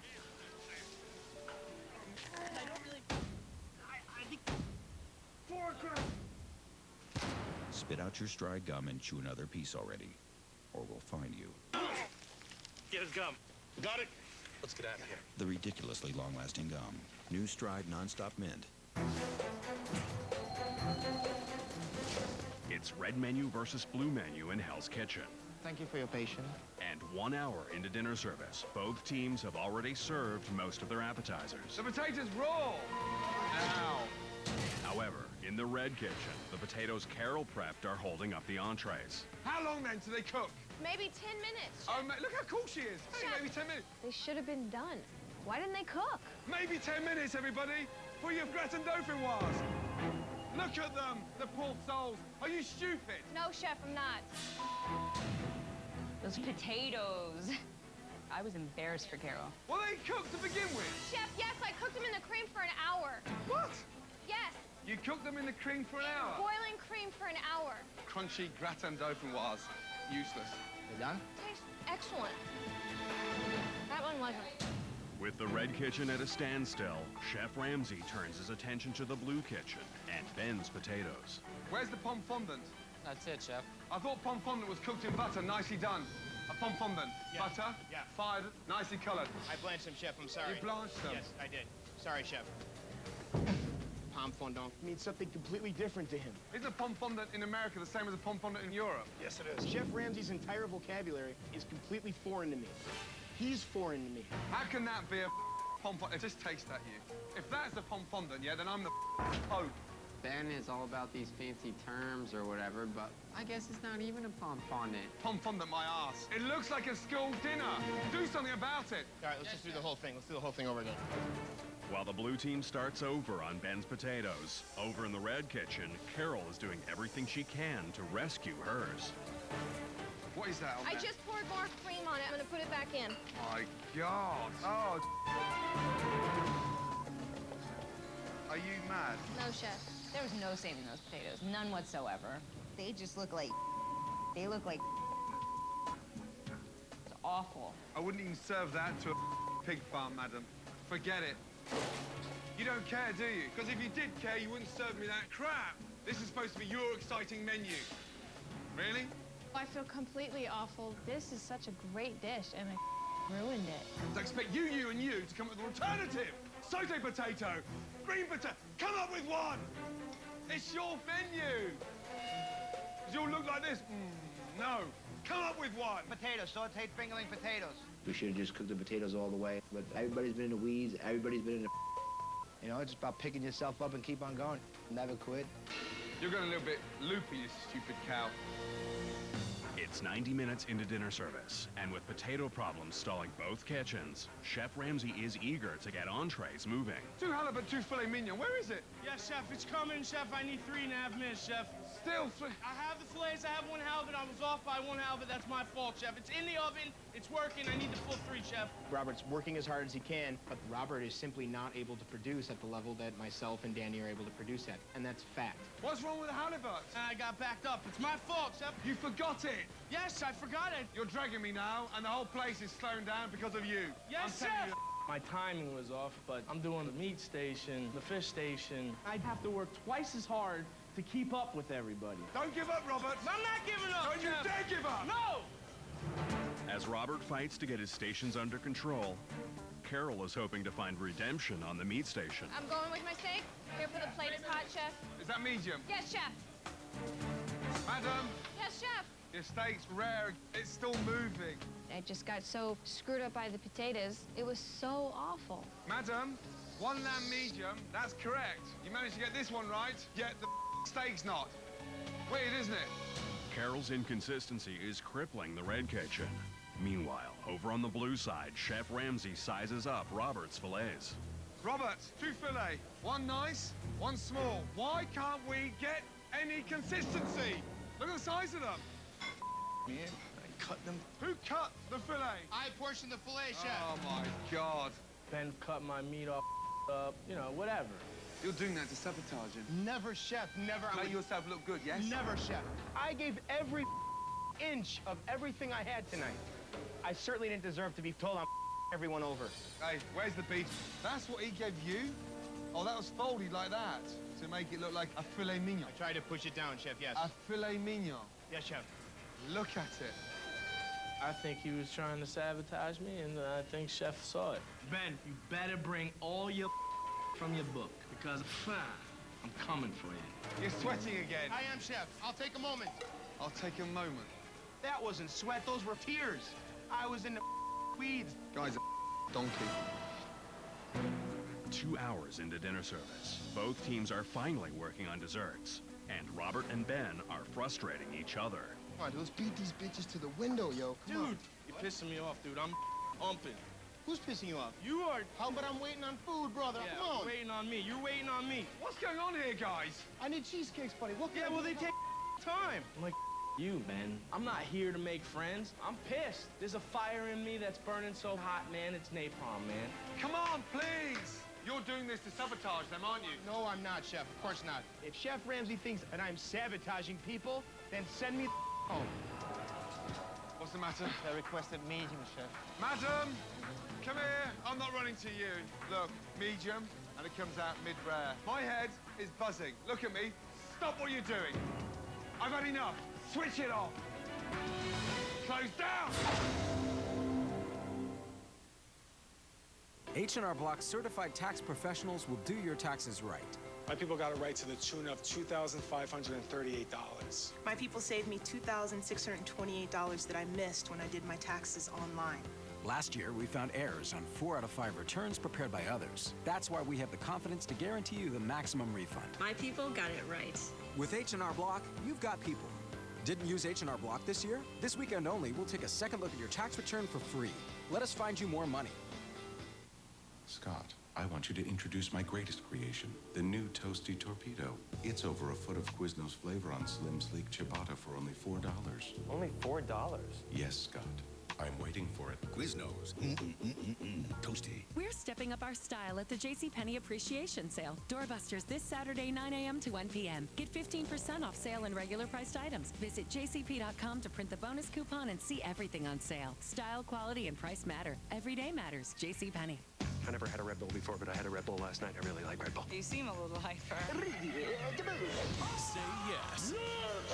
I don't really... I think... 4 o'clock.
Spit out your Stride gum and chew another piece already, or we'll find you.
Get his gum. Got it? Let's get out of here.
The ridiculously long-lasting gum. New Stride Non-Stop Mint.
It's red menu versus blue menu in Hell's Kitchen.
Thank you for your patience.
And 1 hour into dinner service, both teams have already served most of their appetizers.
The potatoes raw!
Ow!
However, in the red kitchen, the potatoes Carol prepped are holding up the entrees.
How long then do they cook?
Maybe 10 minutes.
Oh, look how cool she is. Hey, maybe 10 minutes.
They should have been done. Why didn't they cook?
Maybe 10 minutes, everybody, for your gratin dauphinoise. Look at them, the poor souls. Are you stupid?
No, Chef, I'm not.
Those potatoes. I was embarrassed for Carol.
Well, they cooked to begin with.
Chef, yes, I cooked them in the cream for an hour.
What?
Yes.
You cooked them in the cream for an hour?
Boiling cream for an hour.
Crunchy gratin dauphinoise. Useless.
You done?
Tastes excellent. That one wasn't.
With the red kitchen at a standstill, Chef Ramsay turns his attention to the blue kitchen and Ben's potatoes.
Where's the pomme fondant?
That's it, Chef.
I thought pomme fondant was cooked in butter, nicely done. A pomme fondant.
Yeah.
Butter,
Yeah.
fired, nicely colored.
I blanched them, Chef. I'm sorry.
You blanched them?
Yes, I did. Sorry, Chef. Pomme fondant means something completely different to him.
Isn't a pomme fondant in America the same as a pomme fondant in Europe?
Yes, it is. Chef Ramsay's entire vocabulary is completely foreign to me. He's foreign to me.
How can that be a pomme fondant? Just taste that, you. If that's a pomme fondant, yeah, then I'm the Pope.
Ben is all about these fancy terms or whatever, but I guess it's not even a pomme fondant.
Pomme fondant, my ass. It looks like a school dinner. Do something about it.
All right, let's just do the whole thing. Let's do the whole thing over again.
While the blue team starts over on Ben's potatoes, over in the red kitchen, Carol is doing everything she can to rescue hers.
What is that on
I
there?
just poured more cream on it. I'm gonna put it back in.
My God. Oh. Are you mad?
No, Chef.
There was no saving those potatoes. None whatsoever. They just look like... They look like... It's awful.
I wouldn't even serve that to a pig farm, madam. Forget it. You don't care, do you? Because if you did care, you wouldn't serve me that crap. This is supposed to be your exciting menu. Really?
I feel completely awful. This is such a great dish, and I ruined it.
I expect you to come up with an alternative. Sauté potato, green potato. Come up with one. It's your menu. Does yours look like this? No. Come up with one.
Potatoes, sauteed fingerling potatoes. We should have just cooked the potatoes all the way. But everybody's been in the weeds. Everybody's been in the... You know, it's about picking yourself up and keep on going. Never quit.
You're going a little bit loopy, you stupid cow.
It's 90 minutes into dinner service, and with potato problems stalling both kitchens, Chef Ramsay is eager to get entrees moving.
2 halibut, 2 filet mignon. Where is it?
Yes, Chef, it's coming, Chef. I need 3.5 minutes, Chef.
Still...
I have the fillets. I have 1 halibut. I was off by 1 halibut. That's my fault, Chef. It's in the oven. It's working. I need the full 3, Chef.
Robert's working as hard as he can, but Robert is simply not able to produce at the level that myself and Danny are able to produce at, and that's fact.
What's wrong with the halibut?
I got backed up. It's my fault, Chef.
You forgot it.
Yes, I forgot it.
You're dragging me now, and the whole place is slowing down because of you.
Yes,
I'm telling
Chef. My timing was off, but I'm doing the meat station, the fish station. I'd have to work twice as hard to keep up with everybody.
Don't give up, Robert.
I'm not giving up,
Don't you
Chef.
dare give up.
No!
As Robert fights to get his stations under control, Carol is hoping to find redemption on the meat station.
I'm going with my steak. Here for the plate is hot, Chef.
Is that medium?
Yes, Chef.
Madam,
Yes, Chef.
your steak's rare. It's still moving.
I just got so screwed up by the potatoes. It was so awful.
Madam, 1 lamb medium, that's correct. You managed to get this one right, yet the steak's not. Weird, isn't it?
Carol's inconsistency is crippling the Red Kitchen. Meanwhile, over on the blue side, Chef Ramsay sizes up Robert's fillets.
Robert, 2 fillet. 1 nice, 1 small. Why can't we get any consistency? Look at the size of them.
Man, I cut them.
Who cut the fillet?
I portioned the fillet, Chef.
Oh, my God.
Ben cut my meat off, you know, whatever.
You're doing that to sabotage him.
Never, Chef, never.
Make yourself look good, yes?
Never, Chef. I gave every inch of everything I had tonight. I certainly didn't deserve to be told I'm everyone over.
Hey, where's the beef? That's what he gave you? Oh, that was folded like that to make it look like a filet mignon.
I tried to push it down, Chef, yes.
A filet mignon.
Yes, Chef.
Look at it.
I think he was trying to sabotage me, and I think Chef saw it. Ben, you better bring all your from your book, because I'm coming for you.
You're sweating again.
I am, Chef. I'll take a moment.
I'll take a moment.
That wasn't sweat. Those were tears. I was in the weeds.
Guy's a donkey.
2 hours into dinner service, both teams are finally working on desserts, and Robert and Ben are frustrating each other.
Come on, let's beat these bitches to the window, yo. Come on.
Dude, you're pissing me off, dude. I'm pumping.
Who's pissing you off?
You are.
How about I'm waiting on food, brother?
Yeah,
Come on.
waiting on me. You're waiting on me.
What's going on here, guys?
I need cheesecakes, buddy. What
Yeah, well, they take time. I'm like, you, man. I'm not here to make friends. I'm pissed. There's a fire in me that's burning so hot, man. It's napalm, man.
Come on, please. You're doing this to sabotage them, aren't you?
No, I'm not, Chef. Of course not. If Chef Ramsay thinks that I'm sabotaging people, then send me home.
What's the matter?
I requested medium, Chef.
Madam, come here. I'm not running to you. Look, medium, and it comes out mid-rare. My head is buzzing. Look at me. Stop what you're doing. I've had enough. Switch it off. Close down.
H&R Block certified tax professionals will do your taxes right.
My people got it right to the tune of $2,538.
My people saved me $2,628 that I missed when I did my taxes online.
Last year, we found errors on 4 out of 5 returns prepared by others. That's why we have the confidence to guarantee you the maximum refund.
My people got it right.
With H&R Block, you've got people. Didn't use H&R Block this year? This weekend only, we'll take a second look at your tax return for free. Let us find you more money.
Scott, I want you to introduce my greatest creation, the new Toasty Torpedo. It's over a foot of Quiznos flavor on Slim Sleek Ciabatta for only $4.
Only $4?
Yes, Scott. I'm waiting for it.
Quiznos. Toasty.
We're stepping up our style at the JCPenney Appreciation Sale. Doorbusters this Saturday, 9 a.m. to 1 p.m. Get 15% off sale and regular priced items. Visit jcp.com to print the bonus coupon and see everything on sale. Style, quality, and price matter. Every day matters. JCPenney.
I never had a Red Bull before, but I had a Red Bull last night. I really like Red Bull.
You seem a little hyper.
Say yes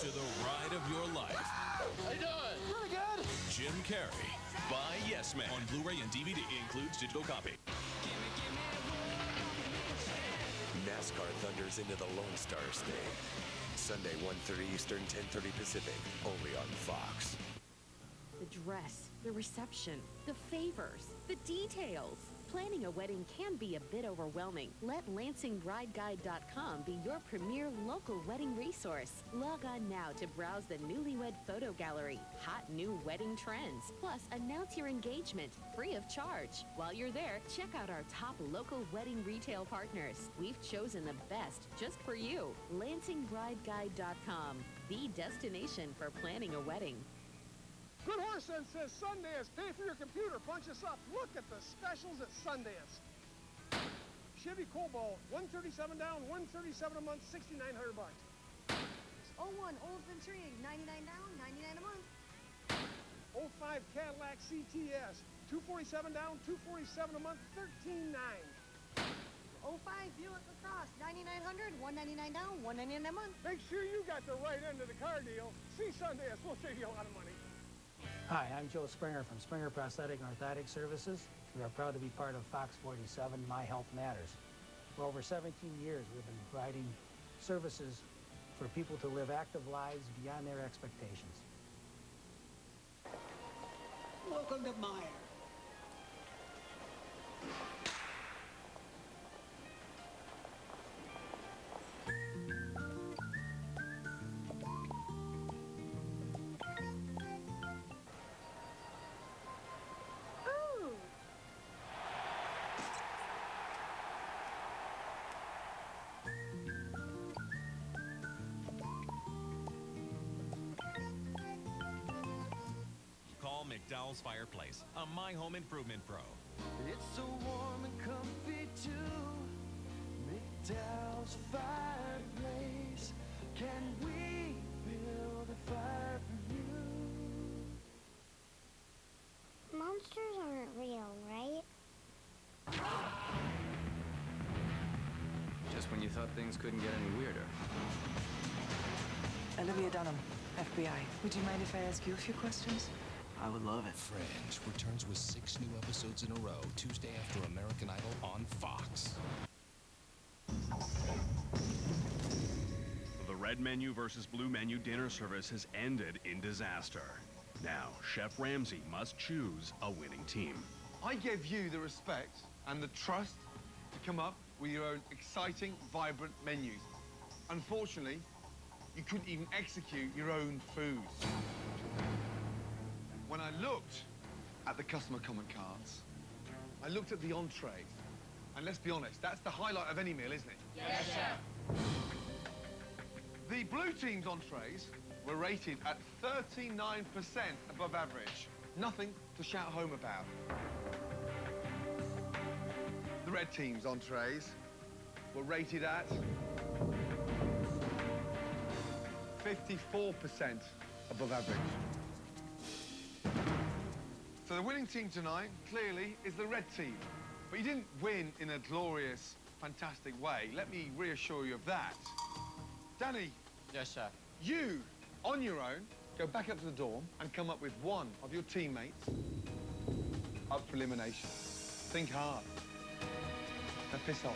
to the ride of your life.
How you doing? Really good.
Jim Carrey by Yes Man on Blu-ray and DVD. Includes digital copy.
NASCAR thunders into the Lone Star State. Sunday, 1:30 Eastern, 10:30 Pacific. Only on Fox.
The dress, the reception, the favors, the details. Planning a wedding can be a bit overwhelming. Let LansingBrideGuide.com be your premier local wedding resource. Log on now to browse the newlywed photo gallery, hot new wedding trends, plus announce your engagement free of charge. While you're there, check out our top local wedding retail partners. We've chosen the best just for you. LansingBrideGuide.com, the destination for planning a wedding.
Good Horse Sense says Sundance. Pay for your computer. Punch us up. Look at the specials at Sundance. Chevy Cobalt, 137 down, 137 a month, $6,900.
01 Old Intrigue, 99 down, 99 a month.
05 Cadillac CTS, 247 down, 247 a month, $13,900.
05 Buick LaCrosse, 9900, 199 down, 199 a month.
Make sure you got the right end of the car deal. See Sundance, we'll save you a lot of money.
Hi, I'm Joe Springer from Springer Prosthetic and Orthotic Services. We are proud to be part of Fox 47, My Health Matters. For over 17 years, we've been providing services for people to live active lives beyond their expectations.
Welcome to Meijer.
Call McDowell's Fireplace, a My Home Improvement Pro.
It's so warm and comfy too. McDowell's Fireplace. Can we build a fire for you?
Monsters aren't real, right?
Just when you thought things couldn't get any weirder.
Olivia Dunham, FBI. Would you mind if I ask you a few questions?
I would love it.
Fringe returns with 6 new episodes in a row, Tuesday after American Idol on Fox.
The Red Menu versus Blue Menu dinner service has ended in disaster. Now, Chef Ramsay must choose a winning team.
I gave you the respect and the trust to come up with your own exciting, vibrant menus. Unfortunately, you couldn't even execute your own food. When I looked at the customer comment cards, I looked at the entrees, and let's be honest, that's the highlight of any meal, isn't it?
Yes, Chef.
The blue team's entrees were rated at 39% above average. Nothing to shout home about. The red team's entrees were rated at 54% above average. So the winning team tonight, clearly, is the red team. But you didn't win in a glorious, fantastic way. Let me reassure you of that. Danny.
Yes, Chef.
You, on your own, go back up to the dorm and come up with one of your teammates up for elimination. Think hard. Now piss off.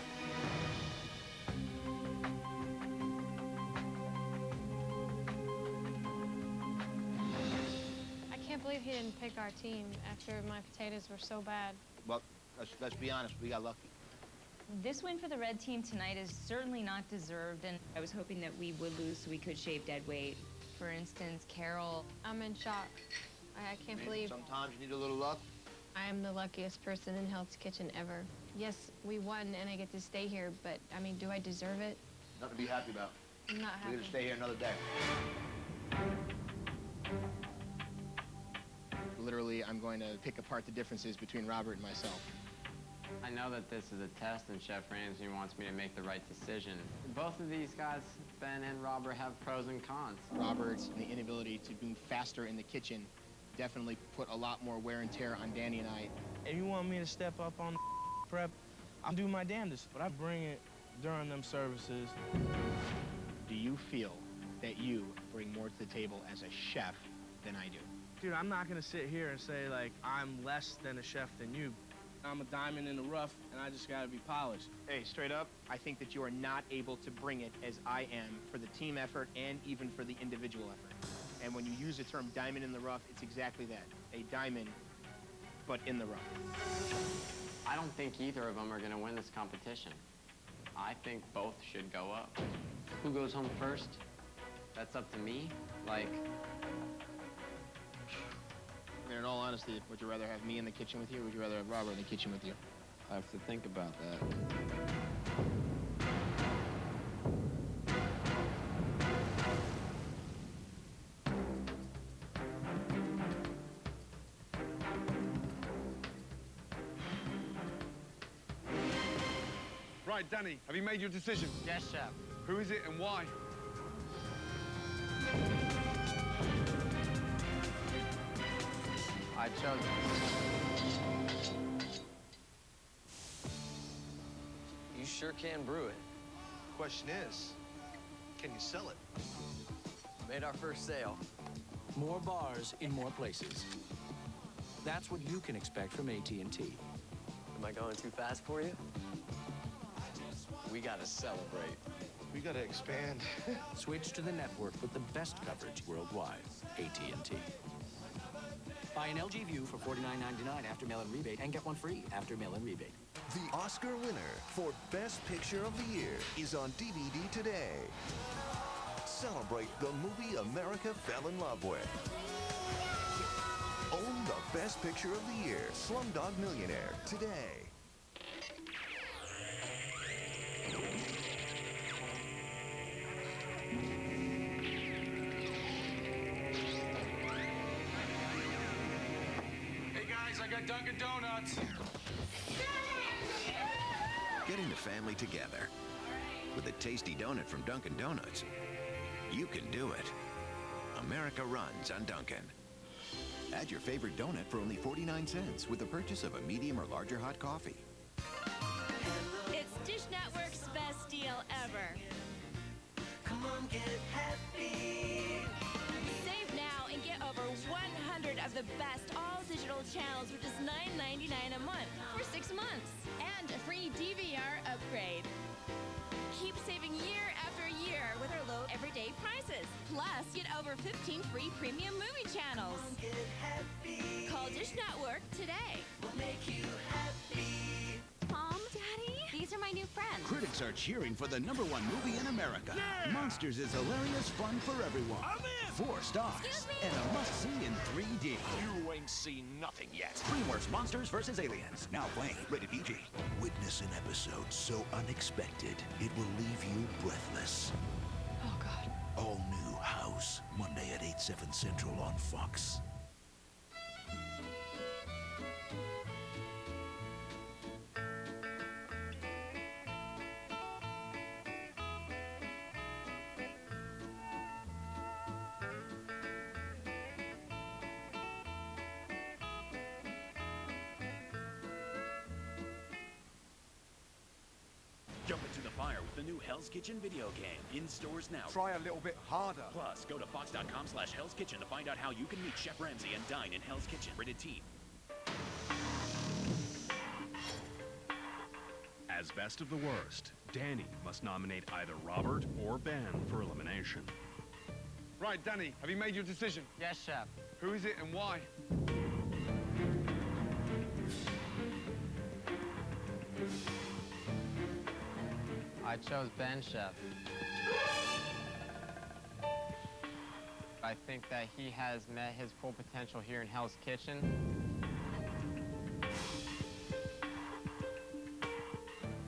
I can't believe he didn't pick our team after my potatoes were so bad.
Well, let's be honest, we got lucky.
This win for the red team tonight is certainly not deserved, and I was hoping that we would lose so we could shave dead weight. For instance, Carol.
I'm in shock. I can't believe
Sometimes you need a little luck.
I am the luckiest person in Hell's Kitchen ever. Yes, we won and I get to stay here, but I mean, do I deserve it?
Nothing to be happy about.
I'm not happy.
We're gonna stay here another day. Literally, I'm going to pick apart the differences between Robert and myself.
I know that this is a test and Chef Ramsay wants me to make the right decision. Both of these guys, Ben and Robert, have pros and cons.
Robert's and the inability to move faster in the kitchen definitely put a lot more wear and tear on Danny and I.
If you want me to step up on the prep, I'll do my damnedest, but I bring it during them services.
Do you feel that you bring more to the table as a chef than I do?
Dude, I'm not gonna sit here and say, like, I'm less than a chef than you. I'm a diamond in the rough, and I just gotta be polished.
Hey, straight up, I think that you are not able to bring it as I am for the team effort and even for the individual effort. And when you use the term diamond in the rough, it's exactly that, a diamond, but in the rough.
I don't think either of them are gonna win this competition. I think both should go up. Who goes home first? That's up to me. Like,
I mean, in all honesty, would you rather have me in the kitchen with you, or would you rather have Robert in the kitchen with you?
I have to think about that.
Right, Danny, have you made your decision?
Yes, chef.
Who is it and why?
I chose
You sure can brew it.
Question is, can you sell it?
Made our first sale.
More bars in more places. That's what you can expect from AT&T.
Am I going too fast for you? We gotta celebrate.
We gotta expand.
Switch to the network with the best coverage worldwide. AT&T. Buy an LG View for $49.99 after mail-in rebate and get one free after mail-in rebate.
The Oscar winner for Best Picture of the Year is on DVD today. Celebrate the movie America fell in love with. Own the Best Picture of the Year, Slumdog Millionaire, today.
Hey guys, I got Dunkin' Donuts.
Getting the family together with a tasty donut from Dunkin' Donuts. You can do it. America runs on Dunkin'. Add your favorite donut for only 49 cents with the purchase of a medium or larger hot coffee.
It's Dish Network's best deal ever.
Come on, get happy.
Save now and get over 100 of the best all-digital channels for just $9.99 a month for 6 months. And a free DVR upgrade. Keep saving year after year with our low everyday prices. Plus, get over 15 free premium movie channels.
Get happy.
Call Dish Network today.
We'll make you happy.
Mom, Daddy, these are my new friends.
Critics are cheering for the #1 movie in America.
Yeah.
Monsters is hilarious fun for everyone.
I'm in.
4 stars.
Excuse me?
And a must-see in 3D.
You ain't seen nothing yet.
DreamWorks Monsters vs. Aliens. Now playing. Rated PG.
Witness an episode so unexpected, it will leave you breathless.
Oh, God.
All new House, Monday at 8/7 Central on Fox.
Jump into the fire with the new Hell's Kitchen video game. In stores now.
Try a little bit harder.
Plus, go to fox.com/Hell's Kitchen to find out how you can meet Chef Ramsay and dine in Hell's Kitchen. Rated T.
As best of the worst, Danny must nominate either Robert or Ben for elimination.
Right, Danny, have you made your decision?
Yes, chef.
Who is it and why?
I chose Ben, chef. I think that he has met his full potential here in Hell's Kitchen.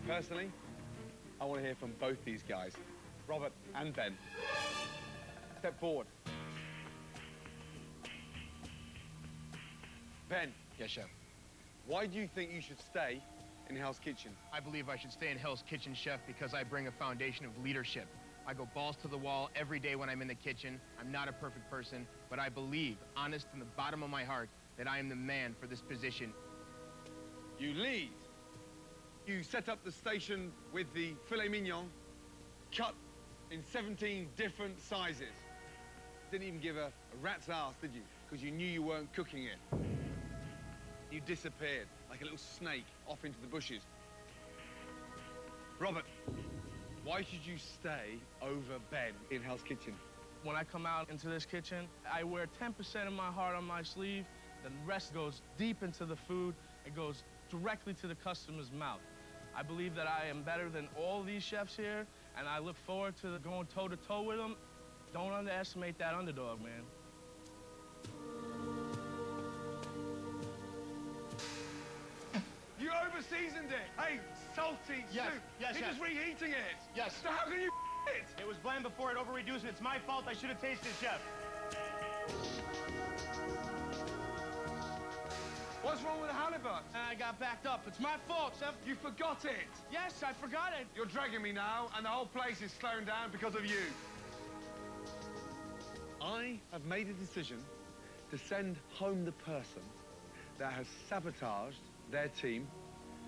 Personally, I want to hear from both these guys, Robert and Ben. Step forward. Ben.
Yes, chef.
Why do you think you should stay in Hell's Kitchen?
I believe I should stay in Hell's Kitchen, chef, because I bring a foundation of leadership. I go balls to the wall every day when I'm in the kitchen. I'm not a perfect person, but I believe, honest from the bottom of my heart, that I am the man for this position.
You lead. You set up the station with the filet mignon, cut in 17 different sizes. Didn't even give a rat's ass, did you? Because you knew you weren't cooking it. You disappeared like a little snake off into the bushes. Robert, why should you stay over Ben in Hell's Kitchen?
When I come out into this kitchen, I wear 10% of my heart on my sleeve. The rest goes deep into the food. It goes directly to the customer's mouth. I believe that I am better than all these chefs here, and I look forward to going toe-to-toe with them. Don't underestimate that underdog, man.
You over-seasoned it. Hey, salty
Yes,
soup.
yes,
You're
yes.
just reheating it.
Yes.
So how can you it?
It was bland before it over-reduced. It's my fault. I should have tasted, chef.
What's wrong with the halibut?
I got backed up. It's my fault, Chef.
You forgot it.
Yes, I forgot it.
You're dragging me now, and the whole place is slowing down because of you. I have made a decision to send home the person that has sabotaged their team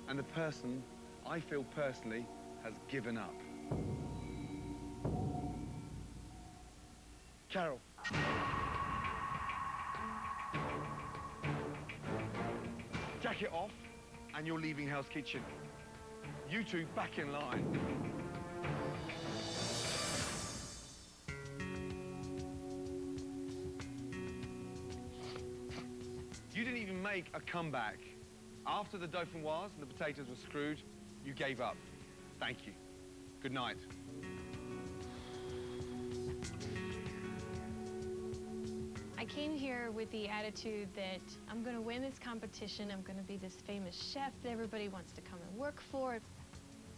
and the person I feel personally has given up. Carol. Jacket off, and you're leaving Hell's Kitchen. You two back in line. You didn't even make a comeback. After the dauphinoise and the potatoes were screwed, you gave up. Thank you. Good night.
I came here with the attitude that I'm going to win this competition. I'm going to be this famous chef that everybody wants to come and work for.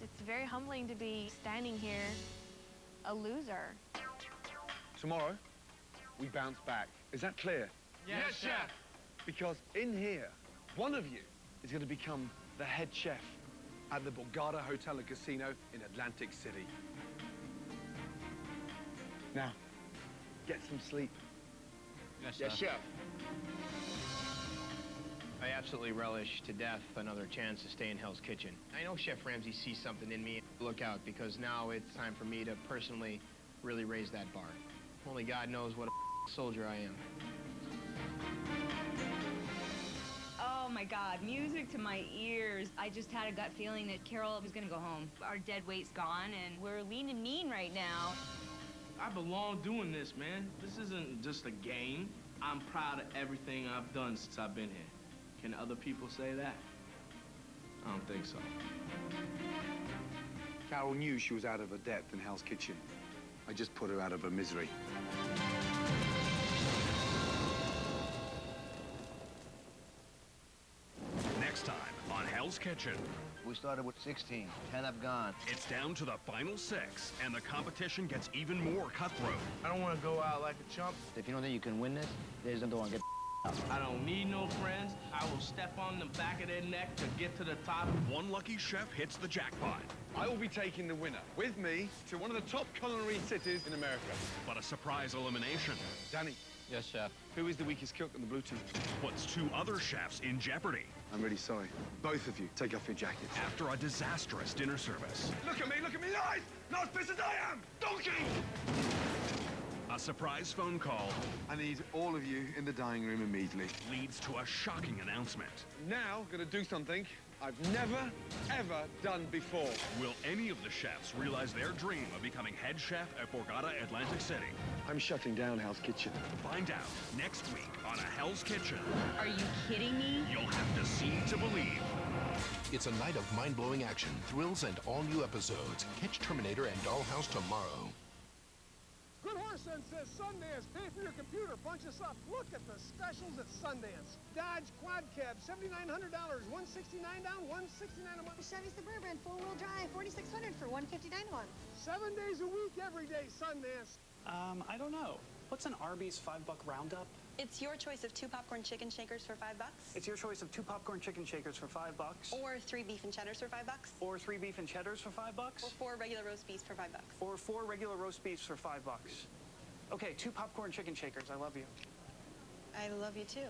It's very humbling to be standing here a loser.
Tomorrow, we bounce back. Is that clear?
Yes, Chef.
Because in here, one of you is going to become the head chef at the Borgata Hotel and Casino in Atlantic City. Now, get some sleep.
Yes, Chef. I absolutely relish to death another chance to stay in Hell's Kitchen. I know Chef Ramsay sees something in me. Look out, because now it's time for me to personally really raise that bar. Only God knows what a soldier I am.
Oh my God, music to my ears. I just had a gut feeling that Carol was gonna go home. Our dead weight's gone and we're lean and mean right now.
I belong doing this, man. This isn't just a game. I'm proud of everything I've done since I've been here. Can other people say that? I don't think so.
Carol knew she was out of her depth in Hell's Kitchen. I just put her out of her misery.
Next time on Hell's Kitchen.
We started with 16. 10 have gone.
It's down to the final 6, and the competition gets even more cutthroat.
I don't want to go out like a chump.
If you know that you can win this, there's another one. Get out.
I don't need no friends. I will step on the back of their neck to get to the top.
One lucky chef hits the jackpot.
I will be taking the winner with me to one of the top culinary cities in America.
But a surprise elimination.
Danny.
Yes, Chef.
Who is the weakest cook on the blue team?
Puts 2 other chefs in jeopardy.
I'm really sorry. Both of you, take off your jackets.
After a disastrous dinner service.
Look at me in the eyes! Not as pissed as I am! Donkey!
A surprise phone call.
I need all of you in the dining room immediately.
Leads to a shocking announcement.
Now, gonna do something I've never, ever done before.
Will any of the chefs realize their dream of becoming head chef at Borgata Atlantic City?
I'm shutting down Hell's Kitchen.
Find out next week on A Hell's Kitchen.
Are you kidding me?
You'll have to see to believe.
It's a night of mind-blowing action, thrills, and all-new episodes. Catch Terminator and Dollhouse tomorrow.
Good Horse Sense says Sundance. Pay for your computer. Punch us up. Look at the specials at Sundance. Dodge Quad Cab, $7,900. $169 down, $169 a month.
Chevy Suburban, four-wheel drive, $4,600 for $159 a month.
7 days a week, every day, Sundance.
I don't know. What's an Arby's $5 roundup?
It's your choice of 2 popcorn chicken shakers for $5.
It's your choice of 2 popcorn chicken shakers for $5.
Or 3 beef and cheddars for $5.
Or 3 beef and cheddars for $5.
Or 4 regular roast beefs for $5.
Or 4 regular roast beefs for $5. Okay, 2 popcorn chicken shakers. I love you.
I love you too.